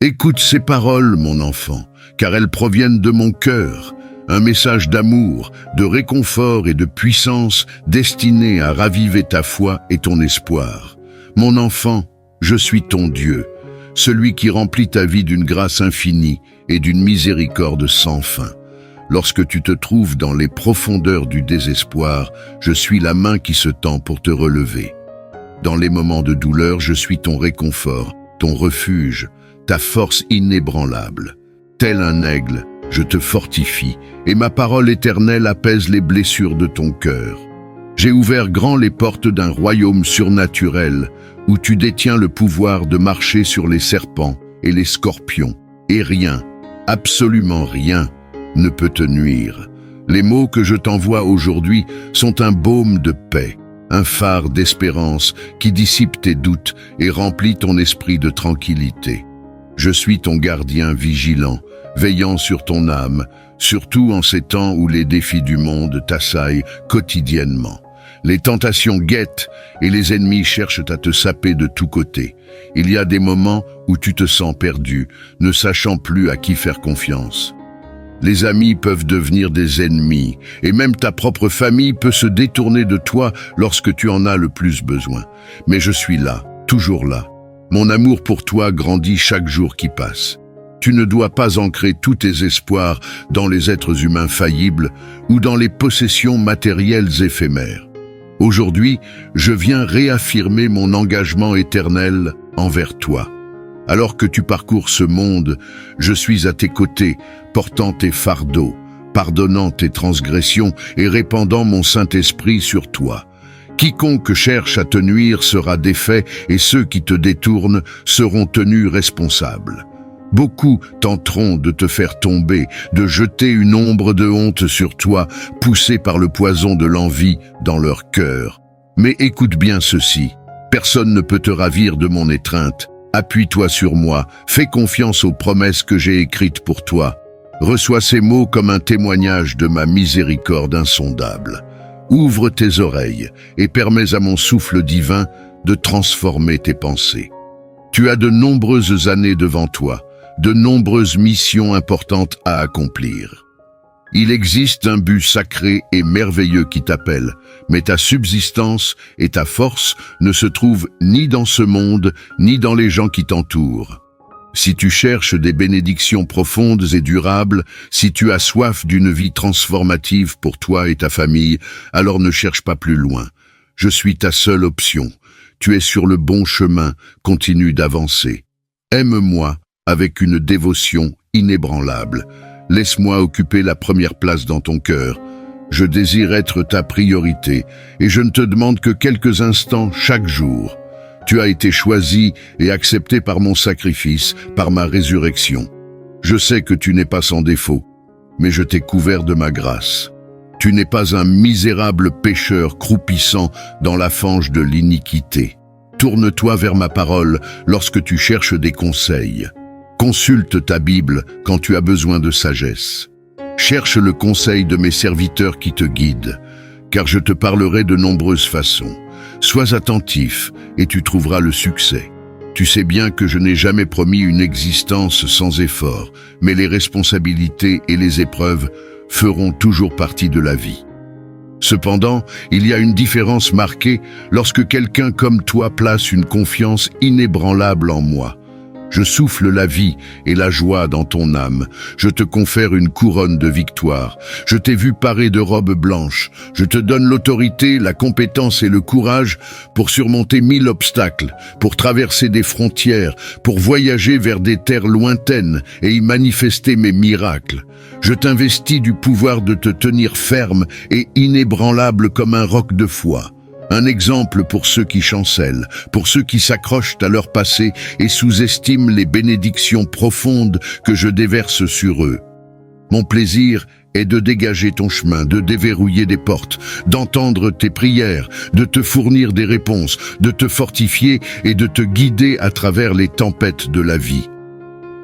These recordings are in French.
Écoute ces paroles, mon enfant, car elles proviennent de mon cœur, un message d'amour, de réconfort et de puissance destiné à raviver ta foi et ton espoir. Mon enfant, je suis ton Dieu, celui qui remplit ta vie d'une grâce infinie et d'une miséricorde sans fin. Lorsque tu te trouves dans les profondeurs du désespoir, je suis la main qui se tend pour te relever. Dans les moments de douleur, je suis ton réconfort, ton refuge, ta force inébranlable. Tel un aigle, je te fortifie, et ma parole éternelle apaise les blessures de ton cœur. J'ai ouvert grand les portes d'un royaume surnaturel, où tu détiens le pouvoir de marcher sur les serpents et les scorpions, et rien, absolument rien, ne peut te nuire. Les mots que je t'envoie aujourd'hui sont un baume de paix, un phare d'espérance qui dissipe tes doutes et remplit ton esprit de tranquillité. Je suis ton gardien vigilant, veillant sur ton âme, surtout en ces temps où les défis du monde t'assaillent quotidiennement. Les tentations guettent et les ennemis cherchent à te saper de tous côtés. Il y a des moments où tu te sens perdu, ne sachant plus à qui faire confiance. Les amis peuvent devenir des ennemis, et même ta propre famille peut se détourner de toi lorsque tu en as le plus besoin. Mais je suis là, toujours là. Mon amour pour toi grandit chaque jour qui passe. Tu ne dois pas ancrer tous tes espoirs dans les êtres humains faillibles ou dans les possessions matérielles éphémères. Aujourd'hui, je viens réaffirmer mon engagement éternel envers toi. Alors que tu parcours ce monde, je suis à tes côtés, portant tes fardeaux, pardonnant tes transgressions et répandant mon Saint-Esprit sur toi. Quiconque cherche à te nuire sera défait et ceux qui te détournent seront tenus responsables. Beaucoup tenteront de te faire tomber, de jeter une ombre de honte sur toi, poussés par le poison de l'envie dans leur cœur. Mais écoute bien ceci, personne ne peut te ravir de mon étreinte. Appuie-toi sur moi, fais confiance aux promesses que j'ai écrites pour toi. Reçois ces mots comme un témoignage de ma miséricorde insondable. Ouvre tes oreilles et permets à mon souffle divin de transformer tes pensées. Tu as de nombreuses années devant toi, de nombreuses missions importantes à accomplir. Il existe un but sacré et merveilleux qui t'appelle, mais ta subsistance et ta force ne se trouvent ni dans ce monde, ni dans les gens qui t'entourent. Si tu cherches des bénédictions profondes et durables, si tu as soif d'une vie transformative pour toi et ta famille, alors ne cherche pas plus loin. Je suis ta seule option. Tu es sur le bon chemin, continue d'avancer. Aime-moi avec une dévotion inébranlable. Laisse-moi occuper la première place dans ton cœur. Je désire être ta priorité et je ne te demande que quelques instants chaque jour. Tu as été choisi et accepté par mon sacrifice, par ma résurrection. Je sais que tu n'es pas sans défaut, mais je t'ai couvert de ma grâce. Tu n'es pas un misérable pécheur croupissant dans la fange de l'iniquité. Tourne-toi vers ma parole lorsque tu cherches des conseils. Consulte ta Bible quand tu as besoin de sagesse. Cherche le conseil de mes serviteurs qui te guident, car je te parlerai de nombreuses façons. Sois attentif et tu trouveras le succès. Tu sais bien que je n'ai jamais promis une existence sans effort, mais les responsabilités et les épreuves feront toujours partie de la vie. Cependant, il y a une différence marquée lorsque quelqu'un comme toi place une confiance inébranlable en moi. Je souffle la vie et la joie dans ton âme. Je te confère une couronne de victoire. Je t'ai vu paré de robes blanches. Je te donne l'autorité, la compétence et le courage pour surmonter 1000 obstacles, pour traverser des frontières, pour voyager vers des terres lointaines et y manifester mes miracles. Je t'investis du pouvoir de te tenir ferme et inébranlable comme un roc de foi. Un exemple pour ceux qui chancellent, pour ceux qui s'accrochent à leur passé et sous-estiment les bénédictions profondes que je déverse sur eux. Mon plaisir est de dégager ton chemin, de déverrouiller des portes, d'entendre tes prières, de te fournir des réponses, de te fortifier et de te guider à travers les tempêtes de la vie.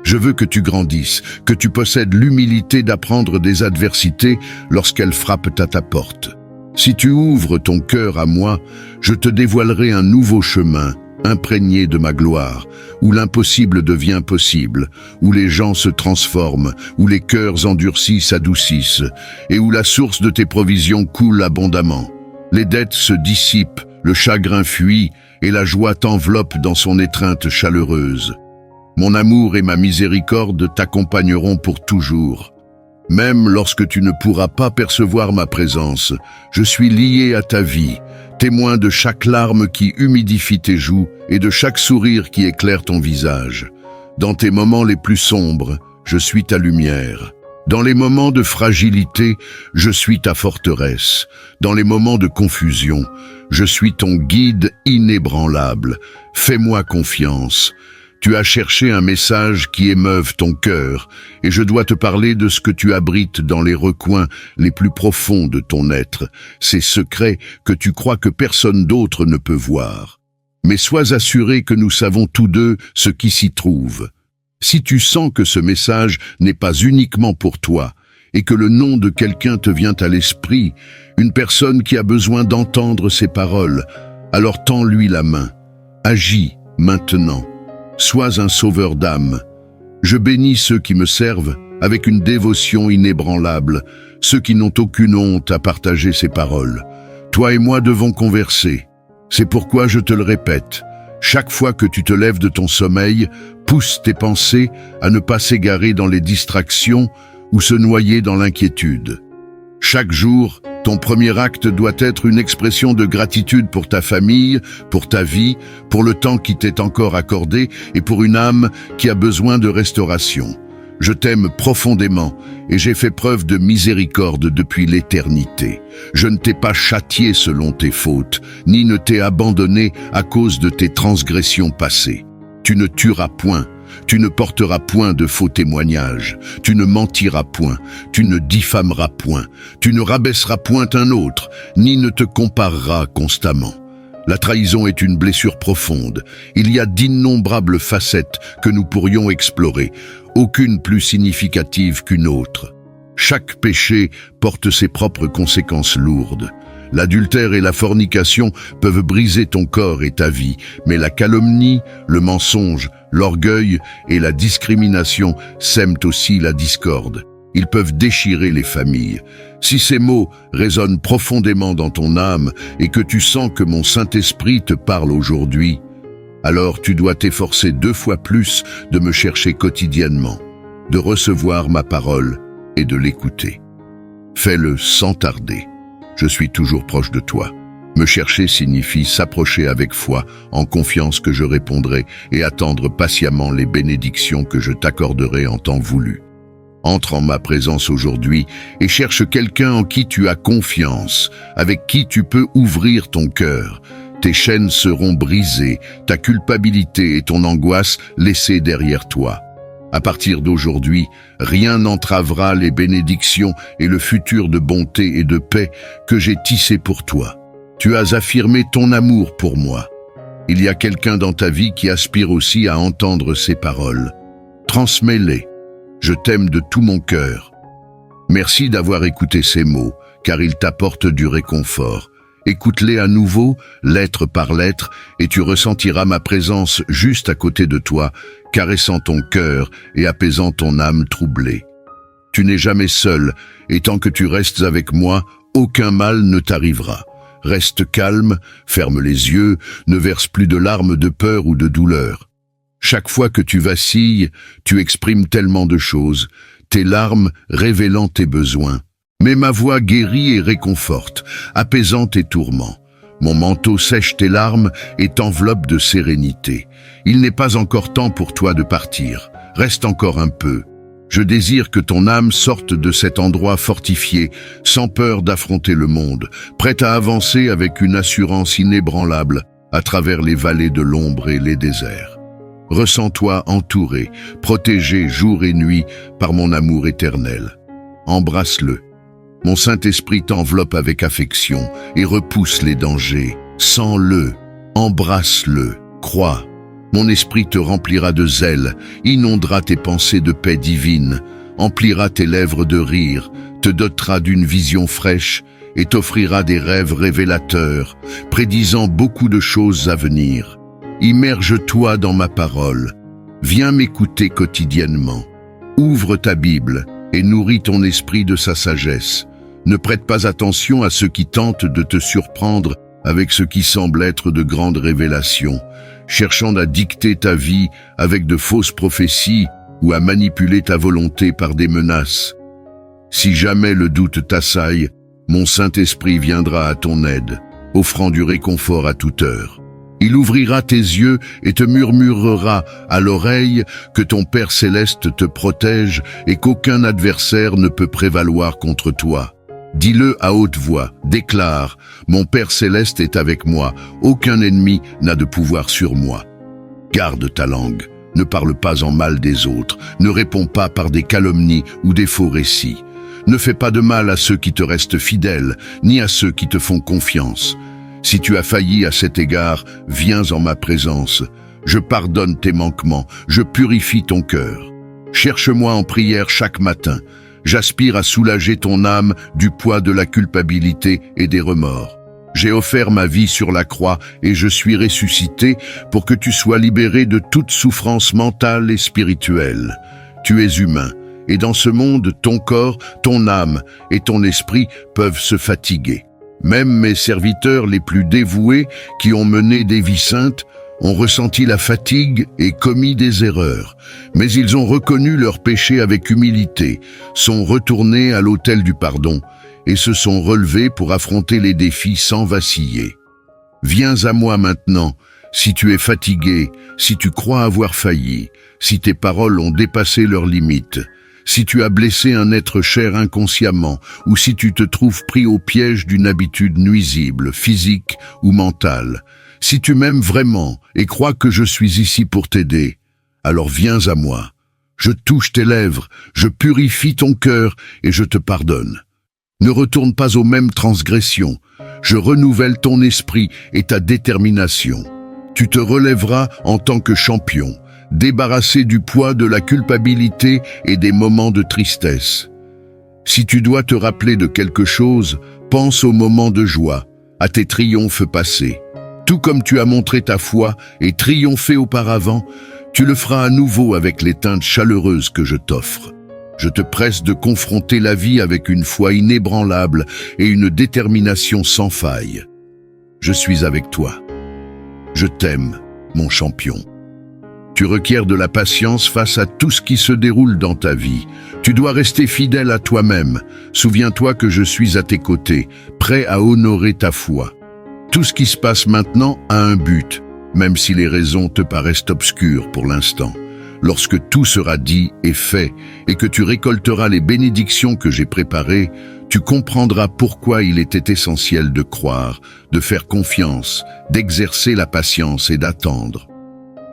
Je veux que tu grandisses, que tu possèdes l'humilité d'apprendre des adversités lorsqu'elles frappent à ta porte. Si tu ouvres ton cœur à moi, je te dévoilerai un nouveau chemin, imprégné de ma gloire, où l'impossible devient possible, où les gens se transforment, où les cœurs endurcis s'adoucissent, et où la source de tes provisions coule abondamment. Les dettes se dissipent, le chagrin fuit, et la joie t'enveloppe dans son étreinte chaleureuse. Mon amour et ma miséricorde t'accompagneront pour toujours. Même lorsque tu ne pourras pas percevoir ma présence, je suis lié à ta vie, témoin de chaque larme qui humidifie tes joues et de chaque sourire qui éclaire ton visage. Dans tes moments les plus sombres, je suis ta lumière. Dans les moments de fragilité, je suis ta forteresse. Dans les moments de confusion, je suis ton guide inébranlable. Fais-moi confiance. Tu as cherché un message qui émeuve ton cœur, et je dois te parler de ce que tu abrites dans les recoins les plus profonds de ton être, ces secrets que tu crois que personne d'autre ne peut voir. Mais sois assuré que nous savons tous deux ce qui s'y trouve. Si tu sens que ce message n'est pas uniquement pour toi, et que le nom de quelqu'un te vient à l'esprit, une personne qui a besoin d'entendre ces paroles, alors tends-lui la main. Agis maintenant. Sois un sauveur d'âme. Je bénis ceux qui me servent avec une dévotion inébranlable, ceux qui n'ont aucune honte à partager ces paroles. Toi et moi devons converser. C'est pourquoi je te le répète. Chaque fois que tu te lèves de ton sommeil, pousse tes pensées à ne pas s'égarer dans les distractions ou se noyer dans l'inquiétude. Chaque jour, ton premier acte doit être une expression de gratitude pour ta famille, pour ta vie, pour le temps qui t'est encore accordé et pour une âme qui a besoin de restauration. Je t'aime profondément et j'ai fait preuve de miséricorde depuis l'éternité. Je ne t'ai pas châtié selon tes fautes, ni ne t'ai abandonné à cause de tes transgressions passées. Tu ne tueras point, tu ne porteras point de faux témoignages, tu ne mentiras point, tu ne diffameras point, tu ne rabaisseras point un autre, ni ne te compareras constamment. La trahison est une blessure profonde. Il y a d'innombrables facettes que nous pourrions explorer, aucune plus significative qu'une autre. Chaque péché porte ses propres conséquences lourdes. L'adultère et la fornication peuvent briser ton corps et ta vie, mais la calomnie, le mensonge, l'orgueil et la discrimination sèment aussi la discorde. Ils peuvent déchirer les familles. Si ces mots résonnent profondément dans ton âme et que tu sens que mon Saint-Esprit te parle aujourd'hui, alors tu dois t'efforcer 2 fois plus de me chercher quotidiennement, de recevoir ma parole et de l'écouter. Fais-le sans tarder. Je suis toujours proche de toi. Me chercher signifie s'approcher avec foi, en confiance que je répondrai et attendre patiemment les bénédictions que je t'accorderai en temps voulu. Entre en ma présence aujourd'hui et cherche quelqu'un en qui tu as confiance, avec qui tu peux ouvrir ton cœur. Tes chaînes seront brisées, ta culpabilité et ton angoisse laissées derrière toi. À partir d'aujourd'hui, rien n'entravera les bénédictions et le futur de bonté et de paix que j'ai tissé pour toi. Tu as affirmé ton amour pour moi. Il y a quelqu'un dans ta vie qui aspire aussi à entendre ces paroles. Transmets-les. Je t'aime de tout mon cœur. Merci d'avoir écouté ces mots, car ils t'apportent du réconfort. Écoute-les à nouveau, lettre par lettre, et tu ressentiras ma présence juste à côté de toi, caressant ton cœur et apaisant ton âme troublée. Tu n'es jamais seul, et tant que tu restes avec moi, aucun mal ne t'arrivera. Reste calme, ferme les yeux, ne verse plus de larmes de peur ou de douleur. Chaque fois que tu vacilles, tu exprimes tellement de choses, tes larmes révélant tes besoins. Mais ma voix guérit et réconforte, apaisant tes tourments. Mon manteau sèche tes larmes et t'enveloppe de sérénité. Il n'est pas encore temps pour toi de partir. Reste encore un peu. Je désire que ton âme sorte de cet endroit fortifié, sans peur d'affronter le monde, prête à avancer avec une assurance inébranlable à travers les vallées de l'ombre et les déserts. Ressens-toi entouré, protégé jour et nuit par mon amour éternel. Embrasse-le. Mon Saint-Esprit t'enveloppe avec affection et repousse les dangers. Sens-le, embrasse-le, crois. Mon esprit te remplira de zèle, inondera tes pensées de paix divine, emplira tes lèvres de rire, te dotera d'une vision fraîche et t'offrira des rêves révélateurs, prédisant beaucoup de choses à venir. Immerge-toi dans ma parole. Viens m'écouter quotidiennement. Ouvre ta Bible et nourris ton esprit de sa sagesse. Ne prête pas attention à ceux qui tentent de te surprendre avec ce qui semble être de grandes révélations, cherchant à dicter ta vie avec de fausses prophéties ou à manipuler ta volonté par des menaces. Si jamais le doute t'assaille, mon Saint-Esprit viendra à ton aide, offrant du réconfort à toute heure. Il ouvrira tes yeux et te murmurera à l'oreille que ton Père céleste te protège et qu'aucun adversaire ne peut prévaloir contre toi. Dis-le à haute voix, déclare « Mon Père céleste est avec moi, aucun ennemi n'a de pouvoir sur moi. » Garde ta langue, ne parle pas en mal des autres, ne réponds pas par des calomnies ou des faux récits. Ne fais pas de mal à ceux qui te restent fidèles, ni à ceux qui te font confiance. Si tu as failli à cet égard, viens en ma présence. Je pardonne tes manquements, je purifie ton cœur. Cherche-moi en prière chaque matin. J'aspire à soulager ton âme du poids de la culpabilité et des remords. J'ai offert ma vie sur la croix et je suis ressuscité pour que tu sois libéré de toute souffrance mentale et spirituelle. Tu es humain, et dans ce monde, ton corps, ton âme et ton esprit peuvent se fatiguer. Même mes serviteurs les plus dévoués, qui ont mené des vies saintes, ont ressenti la fatigue et commis des erreurs. Mais ils ont reconnu leurs péchés avec humilité, sont retournés à l'autel du pardon et se sont relevés pour affronter les défis sans vaciller. Viens à moi maintenant, si tu es fatigué, si tu crois avoir failli, si tes paroles ont dépassé leurs limites, si tu as blessé un être cher inconsciemment, ou si tu te trouves pris au piège d'une habitude nuisible, physique ou mentale. Si tu m'aimes vraiment et crois que je suis ici pour t'aider, alors viens à moi. Je touche tes lèvres, je purifie ton cœur et je te pardonne. Ne retourne pas aux mêmes transgressions. Je renouvelle ton esprit et ta détermination. Tu te relèveras en tant que champion, débarrassé du poids de la culpabilité et des moments de tristesse. Si tu dois te rappeler de quelque chose, pense aux moments de joie, à tes triomphes passés. Tout comme tu as montré ta foi et triomphé auparavant, tu le feras à nouveau avec les teintes chaleureuses que je t'offre. Je te presse de confronter la vie avec une foi inébranlable et une détermination sans faille. Je suis avec toi. Je t'aime, mon champion. Tu requiers de la patience face à tout ce qui se déroule dans ta vie. Tu dois rester fidèle à toi-même. Souviens-toi que je suis à tes côtés, prêt à honorer ta foi. Tout ce qui se passe maintenant a un but, même si les raisons te paraissent obscures pour l'instant. Lorsque tout sera dit et fait, et que tu récolteras les bénédictions que j'ai préparées, tu comprendras pourquoi il était essentiel de croire, de faire confiance, d'exercer la patience et d'attendre.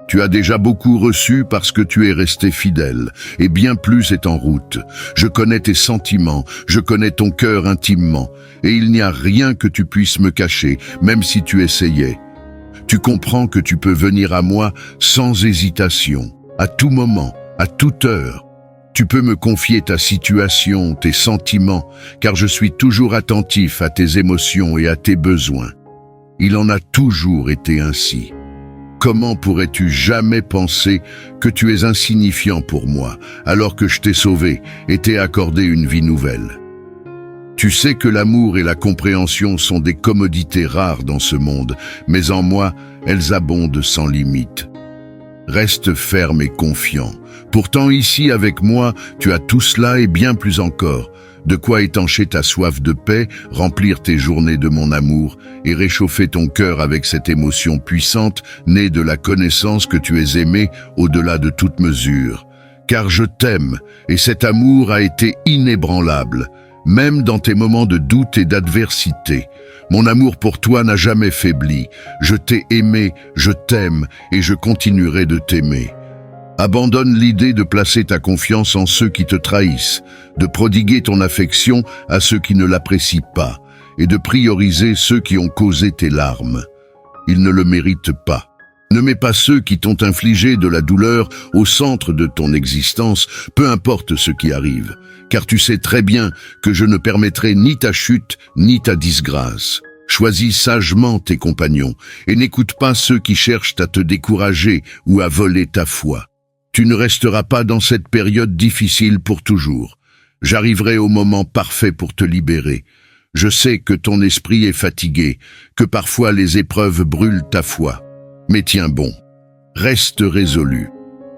Tu as déjà beaucoup reçu parce que tu es resté fidèle, et bien plus est en route. Je connais tes sentiments, je connais ton cœur intimement, et il n'y a rien que tu puisses me cacher, même si tu essayais. Tu comprends que tu peux venir à moi sans hésitation, à tout moment, à toute heure. Tu peux me confier ta situation, tes sentiments, car je suis toujours attentif à tes émotions et à tes besoins. Il en a toujours été ainsi. Comment pourrais-tu jamais penser que tu es insignifiant pour moi, alors que je t'ai sauvé et t'ai accordé une vie nouvelle? Tu sais que l'amour et la compréhension sont des commodités rares dans ce monde, mais en moi, elles abondent sans limite. Reste ferme et confiant. Pourtant ici avec moi, tu as tout cela et bien plus encore. De quoi étancher ta soif de paix, remplir tes journées de mon amour et réchauffer ton cœur avec cette émotion puissante née de la connaissance que tu es aimé au-delà de toute mesure. Car je t'aime et cet amour a été inébranlable, même dans tes moments de doute et d'adversité. Mon amour pour toi n'a jamais faibli. Je t'ai aimé, je t'aime et je continuerai de t'aimer. Abandonne l'idée de placer ta confiance en ceux qui te trahissent, de prodiguer ton affection à ceux qui ne l'apprécient pas et de prioriser ceux qui ont causé tes larmes. Ils ne le méritent pas. Ne mets pas ceux qui t'ont infligé de la douleur au centre de ton existence, peu importe ce qui arrive, car tu sais très bien que je ne permettrai ni ta chute ni ta disgrâce. Choisis sagement tes compagnons et n'écoute pas ceux qui cherchent à te décourager ou à voler ta foi. Tu ne resteras pas dans cette période difficile pour toujours. J'arriverai au moment parfait pour te libérer. Je sais que ton esprit est fatigué, que parfois les épreuves brûlent ta foi. Mais tiens bon, reste résolu.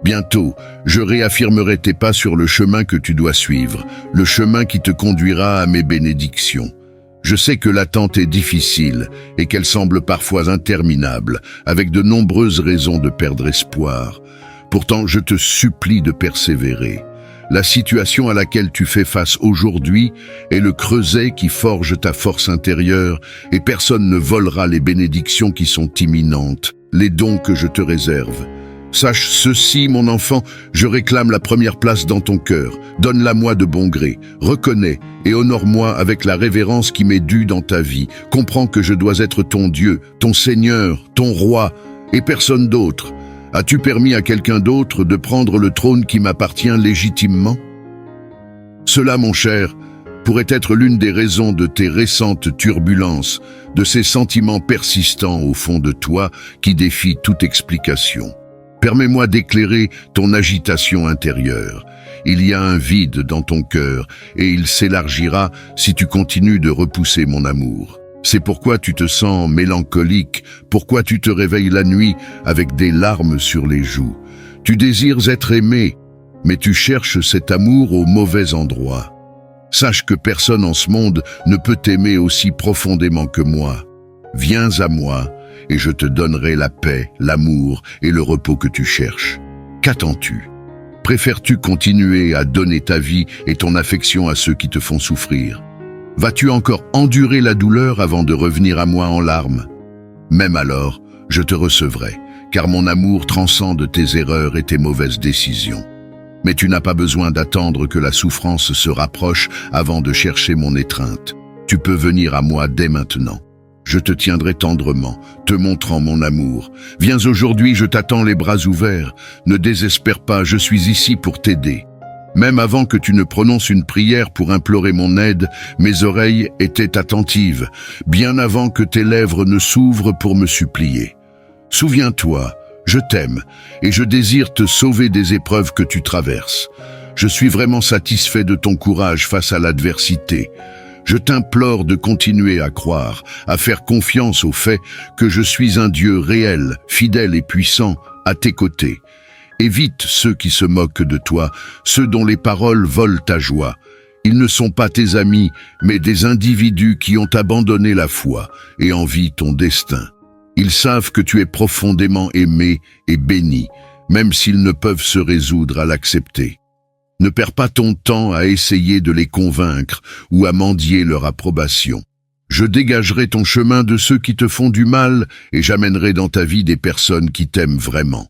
Bientôt, je réaffirmerai tes pas sur le chemin que tu dois suivre, le chemin qui te conduira à mes bénédictions. Je sais que l'attente est difficile et qu'elle semble parfois interminable, avec de nombreuses raisons de perdre espoir. Pourtant, je te supplie de persévérer. La situation à laquelle tu fais face aujourd'hui est le creuset qui forge ta force intérieure et personne ne volera les bénédictions qui sont imminentes, les dons que je te réserve. Sache ceci, mon enfant, je réclame la première place dans ton cœur. Donne-la-moi de bon gré. Reconnais et honore-moi avec la révérence qui m'est due dans ta vie. Comprends que je dois être ton Dieu, ton Seigneur, ton Roi, et personne d'autre. As-tu permis à quelqu'un d'autre de prendre le trône qui m'appartient légitimement? Cela, mon cher, pourrait être l'une des raisons de tes récentes turbulences, de ces sentiments persistants au fond de toi qui défient toute explication. Permets-moi d'éclairer ton agitation intérieure. Il y a un vide dans ton cœur et il s'élargira si tu continues de repousser mon amour. C'est pourquoi tu te sens mélancolique, pourquoi tu te réveilles la nuit avec des larmes sur les joues. Tu désires être aimé, mais tu cherches cet amour au mauvais endroit. Sache que personne en ce monde ne peut t'aimer aussi profondément que moi. Viens à moi, et je te donnerai la paix, l'amour et le repos que tu cherches. Qu'attends-tu? Préfères-tu continuer à donner ta vie et ton affection à ceux qui te font souffrir? Vas-tu encore endurer la douleur avant de revenir à moi en larmes? Même alors, je te recevrai, car mon amour transcende tes erreurs et tes mauvaises décisions. Mais tu n'as pas besoin d'attendre que la souffrance se rapproche avant de chercher mon étreinte. Tu peux venir à moi dès maintenant. Je te tiendrai tendrement, te montrant mon amour. Viens aujourd'hui, je t'attends les bras ouverts. Ne désespère pas, je suis ici pour t'aider. Même avant que tu ne prononces une prière pour implorer mon aide, mes oreilles étaient attentives, bien avant que tes lèvres ne s'ouvrent pour me supplier. Souviens-toi, je t'aime et je désire te sauver des épreuves que tu traverses. Je suis vraiment satisfait de ton courage face à l'adversité. Je t'implore de continuer à croire, à faire confiance au fait que je suis un Dieu réel, fidèle et puissant, à tes côtés. Évite ceux qui se moquent de toi, ceux dont les paroles volent ta joie. Ils ne sont pas tes amis, mais des individus qui ont abandonné la foi et envient ton destin. Ils savent que tu es profondément aimé et béni, même s'ils ne peuvent se résoudre à l'accepter. Ne perds pas ton temps à essayer de les convaincre ou à mendier leur approbation. Je dégagerai ton chemin de ceux qui te font du mal et j'amènerai dans ta vie des personnes qui t'aiment vraiment.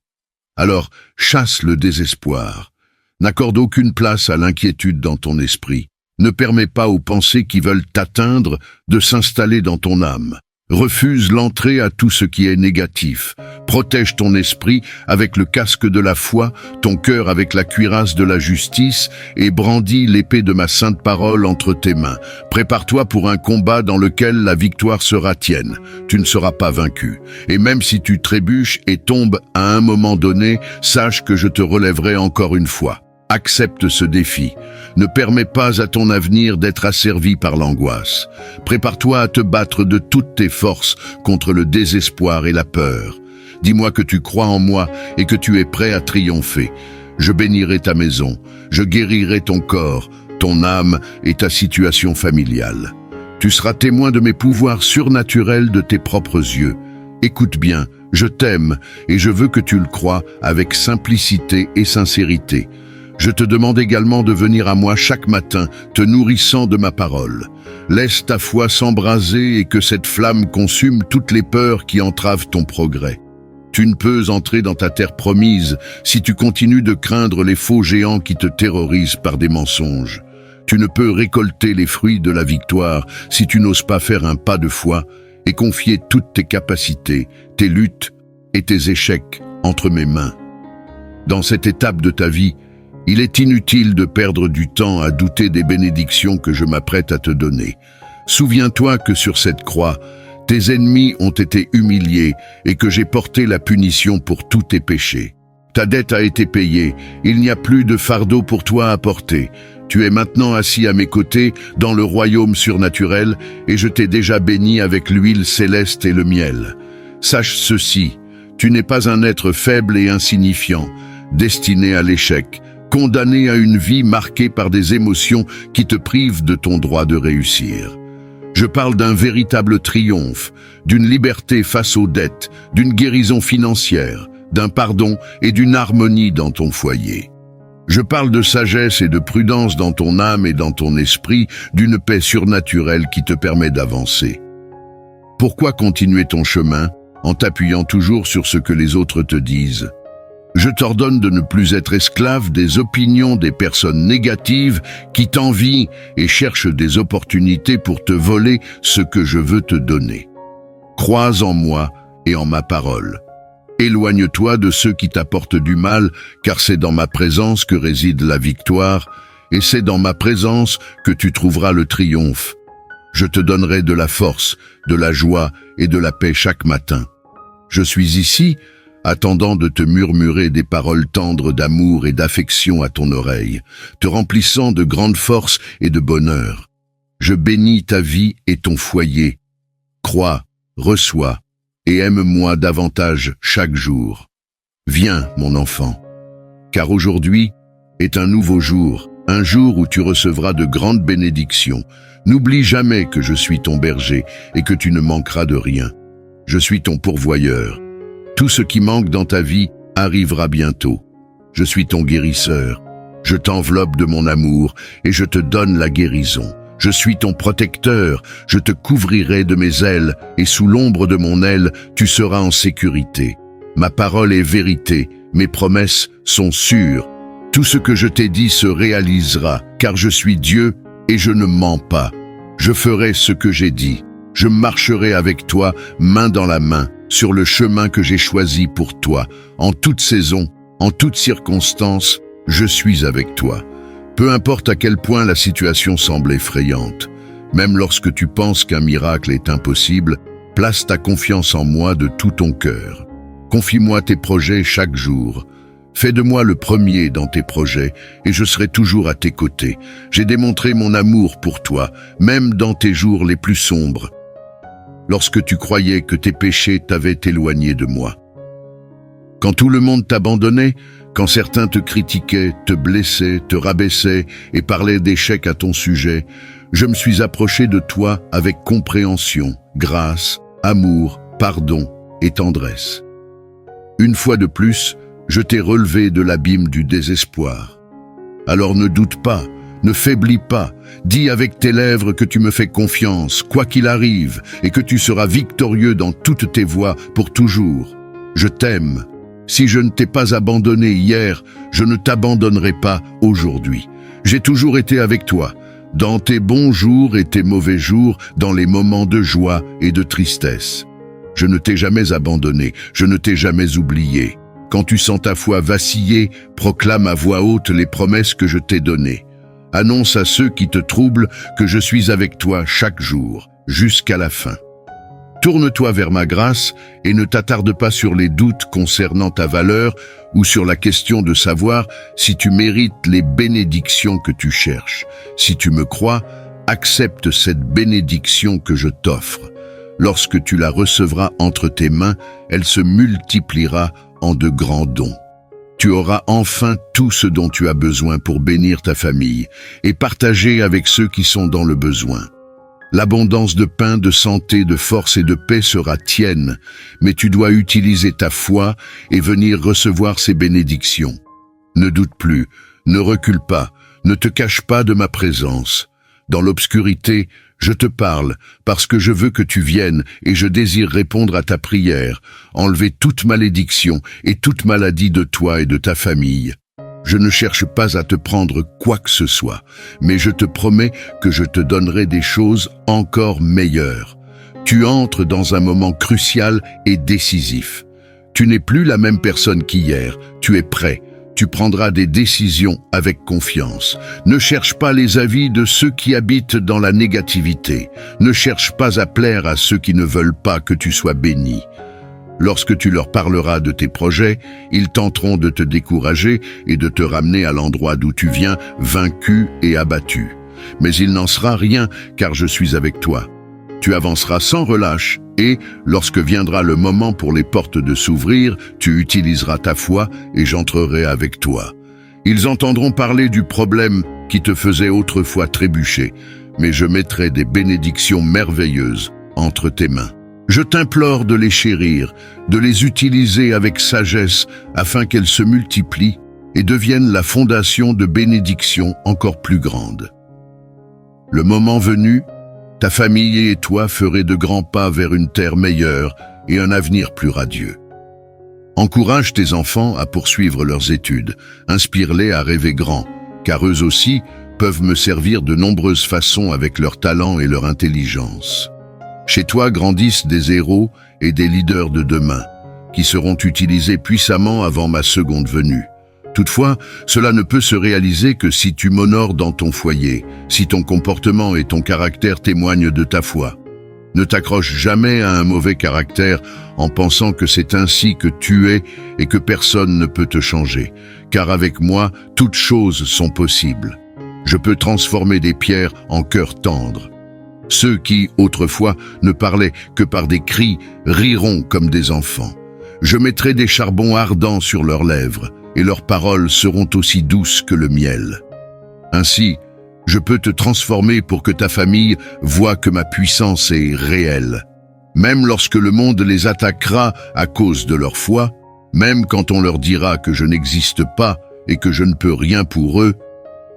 Alors, chasse le désespoir. N'accorde aucune place à l'inquiétude dans ton esprit. Ne permets pas aux pensées qui veulent t'atteindre de s'installer dans ton âme. Refuse l'entrée à tout ce qui est négatif. Protège ton esprit avec le casque de la foi, ton cœur avec la cuirasse de la justice et brandis l'épée de ma sainte parole entre tes mains. Prépare-toi pour un combat dans lequel la victoire sera tienne. Tu ne seras pas vaincu. Et même si tu trébuches et tombes à un moment donné, sache que je te relèverai encore une fois. Accepte ce défi. Ne permets pas à ton avenir d'être asservi par l'angoisse. Prépare-toi à te battre de toutes tes forces contre le désespoir et la peur. Dis-moi que tu crois en moi et que tu es prêt à triompher. Je bénirai ta maison, je guérirai ton corps, ton âme et ta situation familiale. Tu seras témoin de mes pouvoirs surnaturels de tes propres yeux. Écoute bien, je t'aime et je veux que tu le crois avec simplicité et sincérité. Je te demande également de venir à moi chaque matin, te nourrissant de ma parole. Laisse ta foi s'embraser et que cette flamme consume toutes les peurs qui entravent ton progrès. Tu ne peux entrer dans ta terre promise si tu continues de craindre les faux géants qui te terrorisent par des mensonges. Tu ne peux récolter les fruits de la victoire si tu n'oses pas faire un pas de foi et confier toutes tes capacités, tes luttes et tes échecs entre mes mains. Dans cette étape de ta vie, il est inutile de perdre du temps à douter des bénédictions que je m'apprête à te donner. Souviens-toi que sur cette croix, tes ennemis ont été humiliés et que j'ai porté la punition pour tous tes péchés. Ta dette a été payée, il n'y a plus de fardeau pour toi à porter. Tu es maintenant assis à mes côtés dans le royaume surnaturel et je t'ai déjà béni avec l'huile céleste et le miel. Sache ceci, tu n'es pas un être faible et insignifiant, destiné à l'échec, condamné à une vie marquée par des émotions qui te privent de ton droit de réussir. Je parle d'un véritable triomphe, d'une liberté face aux dettes, d'une guérison financière, d'un pardon et d'une harmonie dans ton foyer. Je parle de sagesse et de prudence dans ton âme et dans ton esprit, d'une paix surnaturelle qui te permet d'avancer. Pourquoi continuer ton chemin en t'appuyant toujours sur ce que les autres te disent? Je t'ordonne de ne plus être esclave des opinions des personnes négatives qui t'envient et cherchent des opportunités pour te voler ce que je veux te donner. Crois en moi et en ma parole. Éloigne-toi de ceux qui t'apportent du mal, car c'est dans ma présence que réside la victoire, et c'est dans ma présence que tu trouveras le triomphe. Je te donnerai de la force, de la joie et de la paix chaque matin. Je suis ici, attendant de te murmurer des paroles tendres d'amour et d'affection à ton oreille, te remplissant de grande force et de bonheur. Je bénis ta vie et ton foyer. Crois, reçois, et aime-moi davantage chaque jour. Viens, mon enfant, car aujourd'hui est un nouveau jour, un jour où tu recevras de grandes bénédictions. N'oublie jamais que je suis ton berger et que tu ne manqueras de rien. Je suis ton pourvoyeur. Tout ce qui manque dans ta vie arrivera bientôt. Je suis ton guérisseur. Je t'enveloppe de mon amour et je te donne la guérison. Je suis ton protecteur, je te couvrirai de mes ailes, et sous l'ombre de mon aile, tu seras en sécurité. Ma parole est vérité, mes promesses sont sûres. Tout ce que je t'ai dit se réalisera, car je suis Dieu et je ne mens pas. Je ferai ce que j'ai dit. Je marcherai avec toi, main dans la main, sur le chemin que j'ai choisi pour toi. En toute saison, en toutes circonstances, je suis avec toi. Peu importe à quel point la situation semble effrayante, même lorsque tu penses qu'un miracle est impossible, place ta confiance en moi de tout ton cœur. Confie-moi tes projets chaque jour. Fais de moi le premier dans tes projets et je serai toujours à tes côtés. J'ai démontré mon amour pour toi, même dans tes jours les plus sombres, lorsque tu croyais que tes péchés t'avaient éloigné de moi. Quand tout le monde t'abandonnait, quand certains te critiquaient, te blessaient, te rabaissaient et parlaient d'échecs à ton sujet, je me suis approché de toi avec compréhension, grâce, amour, pardon et tendresse. Une fois de plus, je t'ai relevé de l'abîme du désespoir. Alors ne doute pas, ne faiblis pas, dis avec tes lèvres que tu me fais confiance, quoi qu'il arrive, et que tu seras victorieux dans toutes tes voies pour toujours. Je t'aime. Si je ne t'ai pas abandonné hier, je ne t'abandonnerai pas aujourd'hui. J'ai toujours été avec toi, dans tes bons jours et tes mauvais jours, dans les moments de joie et de tristesse. Je ne t'ai jamais abandonné, je ne t'ai jamais oublié. Quand tu sens ta foi vaciller, proclame à voix haute les promesses que je t'ai données. Annonce à ceux qui te troublent que je suis avec toi chaque jour, jusqu'à la fin. Tourne-toi vers ma grâce et ne t'attarde pas sur les doutes concernant ta valeur ou sur la question de savoir si tu mérites les bénédictions que tu cherches. Si tu me crois, accepte cette bénédiction que je t'offre. Lorsque tu la recevras entre tes mains, elle se multipliera en de grands dons. Tu auras enfin tout ce dont tu as besoin pour bénir ta famille et partager avec ceux qui sont dans le besoin. L'abondance de pain, de santé, de force et de paix sera tienne, mais tu dois utiliser ta foi et venir recevoir ces bénédictions. Ne doute plus, ne recule pas, ne te cache pas de ma présence. Dans l'obscurité, je te parle parce que je veux que tu viennes et je désire répondre à ta prière, enlever toute malédiction et toute maladie de toi et de ta famille. Je ne cherche pas à te prendre quoi que ce soit, mais je te promets que je te donnerai des choses encore meilleures. Tu entres dans un moment crucial et décisif. Tu n'es plus la même personne qu'hier, tu es prêt. Tu prendras des décisions avec confiance. Ne cherche pas les avis de ceux qui habitent dans la négativité. Ne cherche pas à plaire à ceux qui ne veulent pas que tu sois béni. Lorsque tu leur parleras de tes projets, ils tenteront de te décourager et de te ramener à l'endroit d'où tu viens, vaincu et abattu. Mais il n'en sera rien, car je suis avec toi. Tu avanceras sans relâche et, lorsque viendra le moment pour les portes de s'ouvrir, tu utiliseras ta foi et j'entrerai avec toi. Ils entendront parler du problème qui te faisait autrefois trébucher, mais je mettrai des bénédictions merveilleuses entre tes mains. Je t'implore de les chérir, de les utiliser avec sagesse afin qu'elles se multiplient et deviennent la fondation de bénédictions encore plus grandes. Le moment venu, ta famille et toi ferez de grands pas vers une terre meilleure et un avenir plus radieux. Encourage tes enfants à poursuivre leurs études, inspire-les à rêver grand, car eux aussi peuvent me servir de nombreuses façons avec leur talent et leur intelligence. Chez toi grandissent des héros et des leaders de demain, qui seront utilisés puissamment avant ma seconde venue. Toutefois, cela ne peut se réaliser que si tu m'honores dans ton foyer, si ton comportement et ton caractère témoignent de ta foi. Ne t'accroche jamais à un mauvais caractère en pensant que c'est ainsi que tu es et que personne ne peut te changer, car avec moi, toutes choses sont possibles. Je peux transformer des pierres en cœurs tendres. Ceux qui, autrefois, ne parlaient que par des cris, riront comme des enfants. Je mettrai des charbons ardents sur leurs lèvres, et leurs paroles seront aussi douces que le miel. Ainsi, je peux te transformer pour que ta famille voie que ma puissance est réelle. Même lorsque le monde les attaquera à cause de leur foi, même quand on leur dira que je n'existe pas et que je ne peux rien pour eux,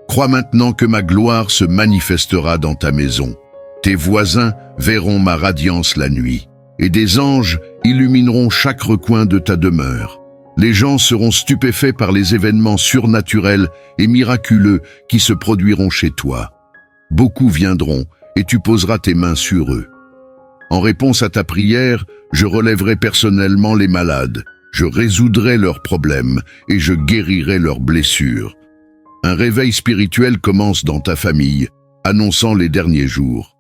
crois maintenant que ma gloire se manifestera dans ta maison. Tes voisins verront ma radiance la nuit, et des anges illumineront chaque recoin de ta demeure. Les gens seront stupéfaits par les événements surnaturels et miraculeux qui se produiront chez toi. Beaucoup viendront et tu poseras tes mains sur eux. En réponse à ta prière, je relèverai personnellement les malades, je résoudrai leurs problèmes et je guérirai leurs blessures. Un réveil spirituel commence dans ta famille, annonçant les derniers jours.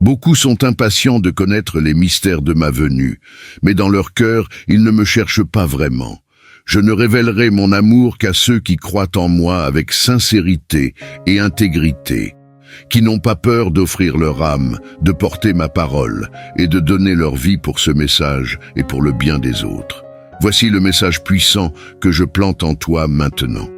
Beaucoup sont impatients de connaître les mystères de ma venue, mais dans leur cœur, ils ne me cherchent pas vraiment. Je ne révélerai mon amour qu'à ceux qui croient en moi avec sincérité et intégrité, qui n'ont pas peur d'offrir leur âme, de porter ma parole et de donner leur vie pour ce message et pour le bien des autres. Voici le message puissant que je plante en toi maintenant.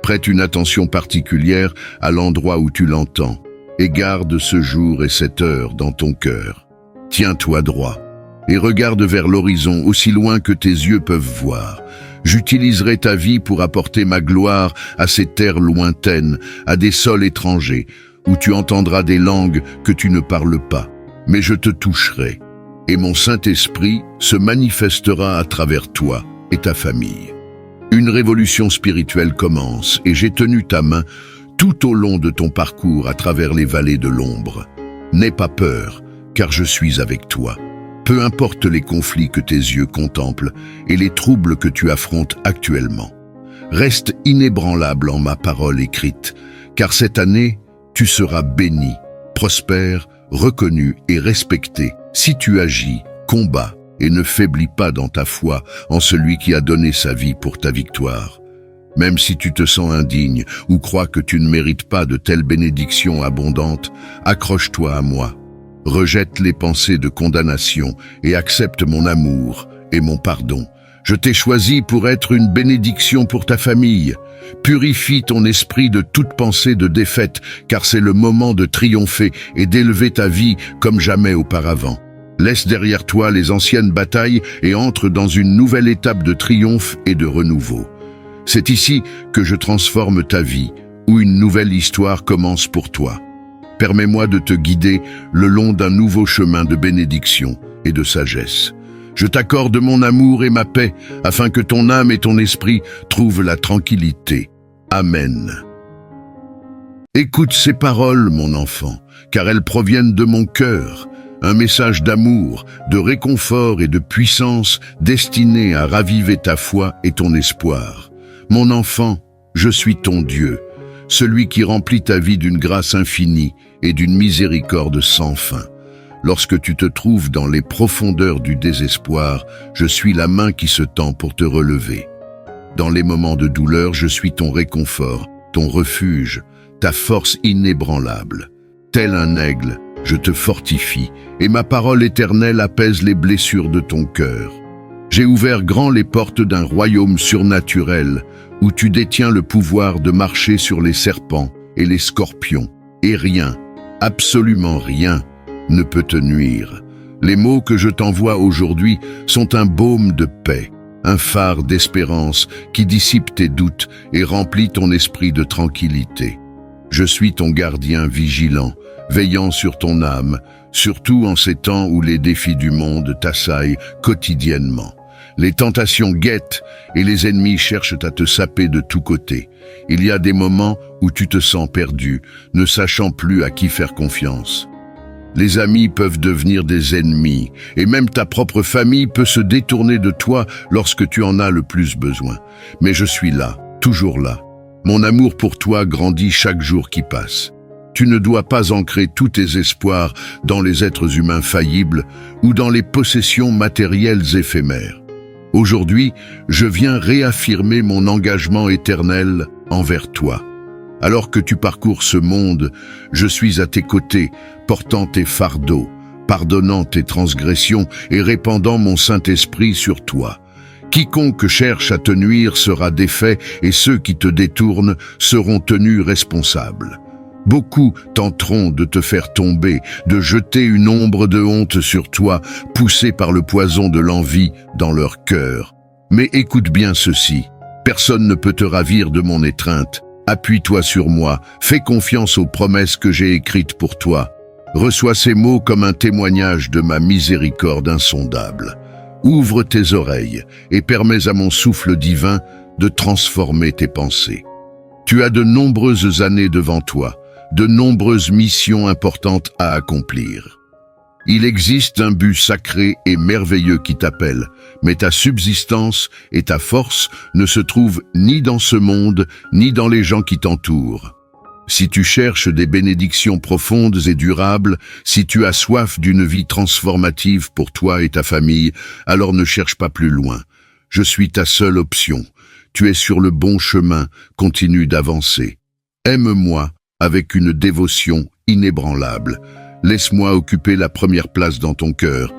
Prête une attention particulière à l'endroit où tu l'entends. Et garde ce jour et cette heure dans ton cœur. Tiens-toi droit et regarde vers l'horizon aussi loin que tes yeux peuvent voir. J'utiliserai ta vie pour apporter ma gloire à ces terres lointaines, à des sols étrangers, où tu entendras des langues que tu ne parles pas. Mais je te toucherai, et mon Saint-Esprit se manifestera à travers toi et ta famille. Une révolution spirituelle commence, et j'ai tenu ta main tout au long de ton parcours à travers les vallées de l'ombre. N'aie pas peur, car je suis avec toi. Peu importe les conflits que tes yeux contemplent et les troubles que tu affrontes actuellement. Reste inébranlable en ma parole écrite, car cette année, tu seras béni, prospère, reconnu et respecté si tu agis, combats et ne faiblis pas dans ta foi en celui qui a donné sa vie pour ta victoire. Même si tu te sens indigne ou crois que tu ne mérites pas de telles bénédictions abondantes, accroche-toi à moi. Rejette les pensées de condamnation et accepte mon amour et mon pardon. Je t'ai choisi pour être une bénédiction pour ta famille. Purifie ton esprit de toute pensée de défaite, car c'est le moment de triompher et d'élever ta vie comme jamais auparavant. Laisse derrière toi les anciennes batailles et entre dans une nouvelle étape de triomphe et de renouveau. C'est ici que je transforme ta vie, où une nouvelle histoire commence pour toi. Permets-moi de te guider le long d'un nouveau chemin de bénédiction et de sagesse. Je t'accorde mon amour et ma paix, afin que ton âme et ton esprit trouvent la tranquillité. Amen. Écoute ces paroles, mon enfant, car elles proviennent de mon cœur. Un message d'amour, de réconfort et de puissance destiné à raviver ta foi et ton espoir. Mon enfant, je suis ton Dieu, celui qui remplit ta vie d'une grâce infinie et d'une miséricorde sans fin. Lorsque tu te trouves dans les profondeurs du désespoir, je suis la main qui se tend pour te relever. Dans les moments de douleur, je suis ton réconfort, ton refuge, ta force inébranlable. Tel un aigle, je te fortifie, et ma parole éternelle apaise les blessures de ton cœur. J'ai ouvert grand les portes d'un royaume surnaturel, où tu détiens le pouvoir de marcher sur les serpents et les scorpions, et rien, absolument rien, ne peut te nuire. Les mots que je t'envoie aujourd'hui sont un baume de paix, un phare d'espérance qui dissipe tes doutes et remplit ton esprit de tranquillité. Je suis ton gardien vigilant, veillant sur ton âme, surtout en ces temps où les défis du monde t'assaillent quotidiennement. Les tentations guettent et les ennemis cherchent à te saper de tous côtés. Il y a des moments où tu te sens perdu, ne sachant plus à qui faire confiance. Les amis peuvent devenir des ennemis, et même ta propre famille peut se détourner de toi lorsque tu en as le plus besoin. Mais je suis là, toujours là. Mon amour pour toi grandit chaque jour qui passe. Tu ne dois pas ancrer tous tes espoirs dans les êtres humains faillibles ou dans les possessions matérielles éphémères. Aujourd'hui, je viens réaffirmer mon engagement éternel envers toi. Alors que tu parcours ce monde, je suis à tes côtés, portant tes fardeaux, pardonnant tes transgressions et répandant mon Saint-Esprit sur toi. Quiconque cherche à te nuire sera défait et ceux qui te détournent seront tenus responsables. Beaucoup tenteront de te faire tomber, de jeter une ombre de honte sur toi, poussés par le poison de l'envie dans leur cœur. Mais écoute bien ceci, personne ne peut te ravir de mon étreinte. Appuie-toi sur moi, fais confiance aux promesses que j'ai écrites pour toi. Reçois ces mots comme un témoignage de ma miséricorde insondable. Ouvre tes oreilles et permets à mon souffle divin de transformer tes pensées. Tu as de nombreuses années devant toi, de nombreuses missions importantes à accomplir. Il existe un but sacré et merveilleux qui t'appelle, mais ta subsistance et ta force ne se trouvent ni dans ce monde, ni dans les gens qui t'entourent. Si tu cherches des bénédictions profondes et durables, si tu as soif d'une vie transformative pour toi et ta famille, alors ne cherche pas plus loin. Je suis ta seule option. Tu es sur le bon chemin, continue d'avancer. Aime-moi avec une dévotion inébranlable. Laisse-moi occuper la première place dans ton cœur.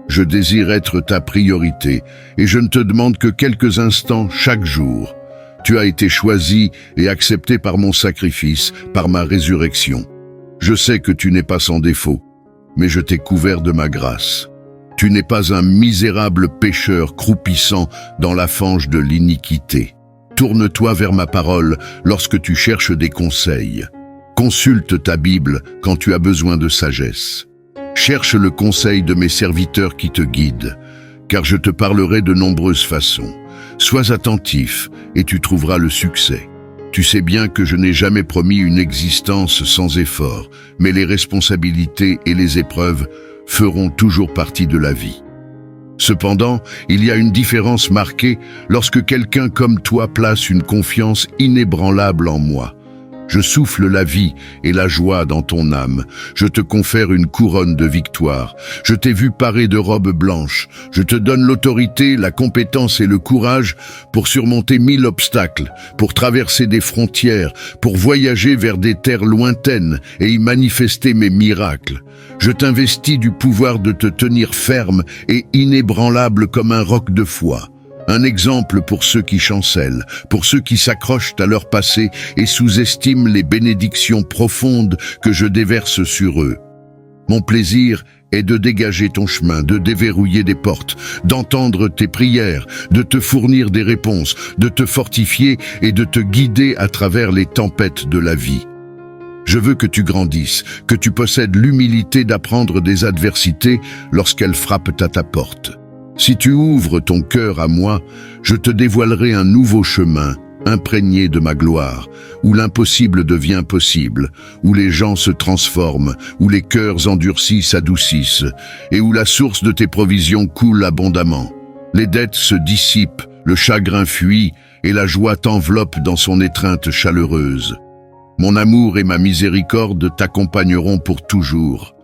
Je désire être ta priorité et je ne te demande que quelques instants chaque jour. Tu as été choisi et accepté par mon sacrifice, par ma résurrection. Je sais que tu n'es pas sans défaut, mais je t'ai couvert de ma grâce. Tu n'es pas un misérable pécheur croupissant dans la fange de l'iniquité. Tourne-toi vers ma parole lorsque tu cherches des conseils. Consulte ta Bible quand tu as besoin de sagesse. Cherche le conseil de mes serviteurs qui te guident, car je te parlerai de nombreuses façons. Sois attentif et tu trouveras le succès. Tu sais bien que je n'ai jamais promis une existence sans effort, mais les responsabilités et les épreuves feront toujours partie de la vie. Cependant, il y a une différence marquée lorsque quelqu'un comme toi place une confiance inébranlable en moi. Je souffle la vie et la joie dans ton âme. Je te confère une couronne de victoire. Je t'ai vu paré de robes blanches. Je te donne l'autorité, la compétence et le courage pour surmonter 1000 obstacles, pour traverser des frontières, pour voyager vers des terres lointaines et y manifester mes miracles. Je t'investis du pouvoir de te tenir ferme et inébranlable comme un roc de foi. Un exemple pour ceux qui chancellent, pour ceux qui s'accrochent à leur passé et sous-estiment les bénédictions profondes que je déverse sur eux. Mon plaisir est de dégager ton chemin, de déverrouiller des portes, d'entendre tes prières, de te fournir des réponses, de te fortifier et de te guider à travers les tempêtes de la vie. Je veux que tu grandisses, que tu possèdes l'humilité d'apprendre des adversités lorsqu'elles frappent à ta porte. Si tu ouvres ton cœur à moi, je te dévoilerai un nouveau chemin, imprégné de ma gloire, où l'impossible devient possible, où les gens se transforment, où les cœurs endurcis s'adoucissent, et où la source de tes provisions coule abondamment. Les dettes se dissipent, le chagrin fuit, et la joie t'enveloppe dans son étreinte chaleureuse. Mon amour et ma miséricorde t'accompagneront pour toujours.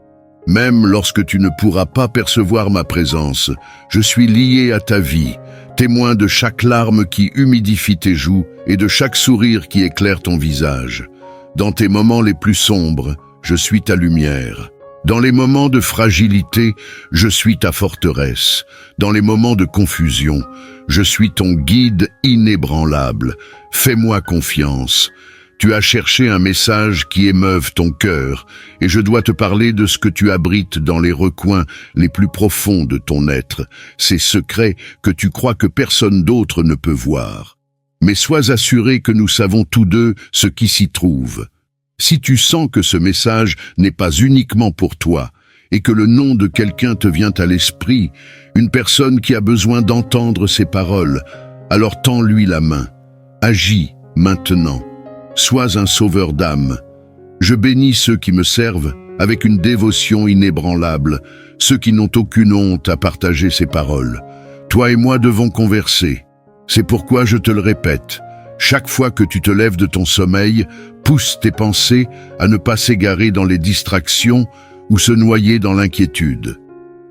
Même lorsque tu ne pourras pas percevoir ma présence, je suis lié à ta vie, témoin de chaque larme qui humidifie tes joues et de chaque sourire qui éclaire ton visage. Dans tes moments les plus sombres, je suis ta lumière. Dans les moments de fragilité, je suis ta forteresse. Dans les moments de confusion, je suis ton guide inébranlable. Fais-moi confiance. Tu as cherché un message qui émeuve ton cœur, et je dois te parler de ce que tu abrites dans les recoins les plus profonds de ton être, ces secrets que tu crois que personne d'autre ne peut voir. Mais sois assuré que nous savons tous deux ce qui s'y trouve. Si tu sens que ce message n'est pas uniquement pour toi, et que le nom de quelqu'un te vient à l'esprit, une personne qui a besoin d'entendre ces paroles, alors tends-lui la main. Agis maintenant. Sois un sauveur d'âme. Je bénis ceux qui me servent avec une dévotion inébranlable, ceux qui n'ont aucune honte à partager ces paroles. Toi et moi devons converser. C'est pourquoi je te le répète. Chaque fois que tu te lèves de ton sommeil, pousse tes pensées à ne pas s'égarer dans les distractions ou se noyer dans l'inquiétude.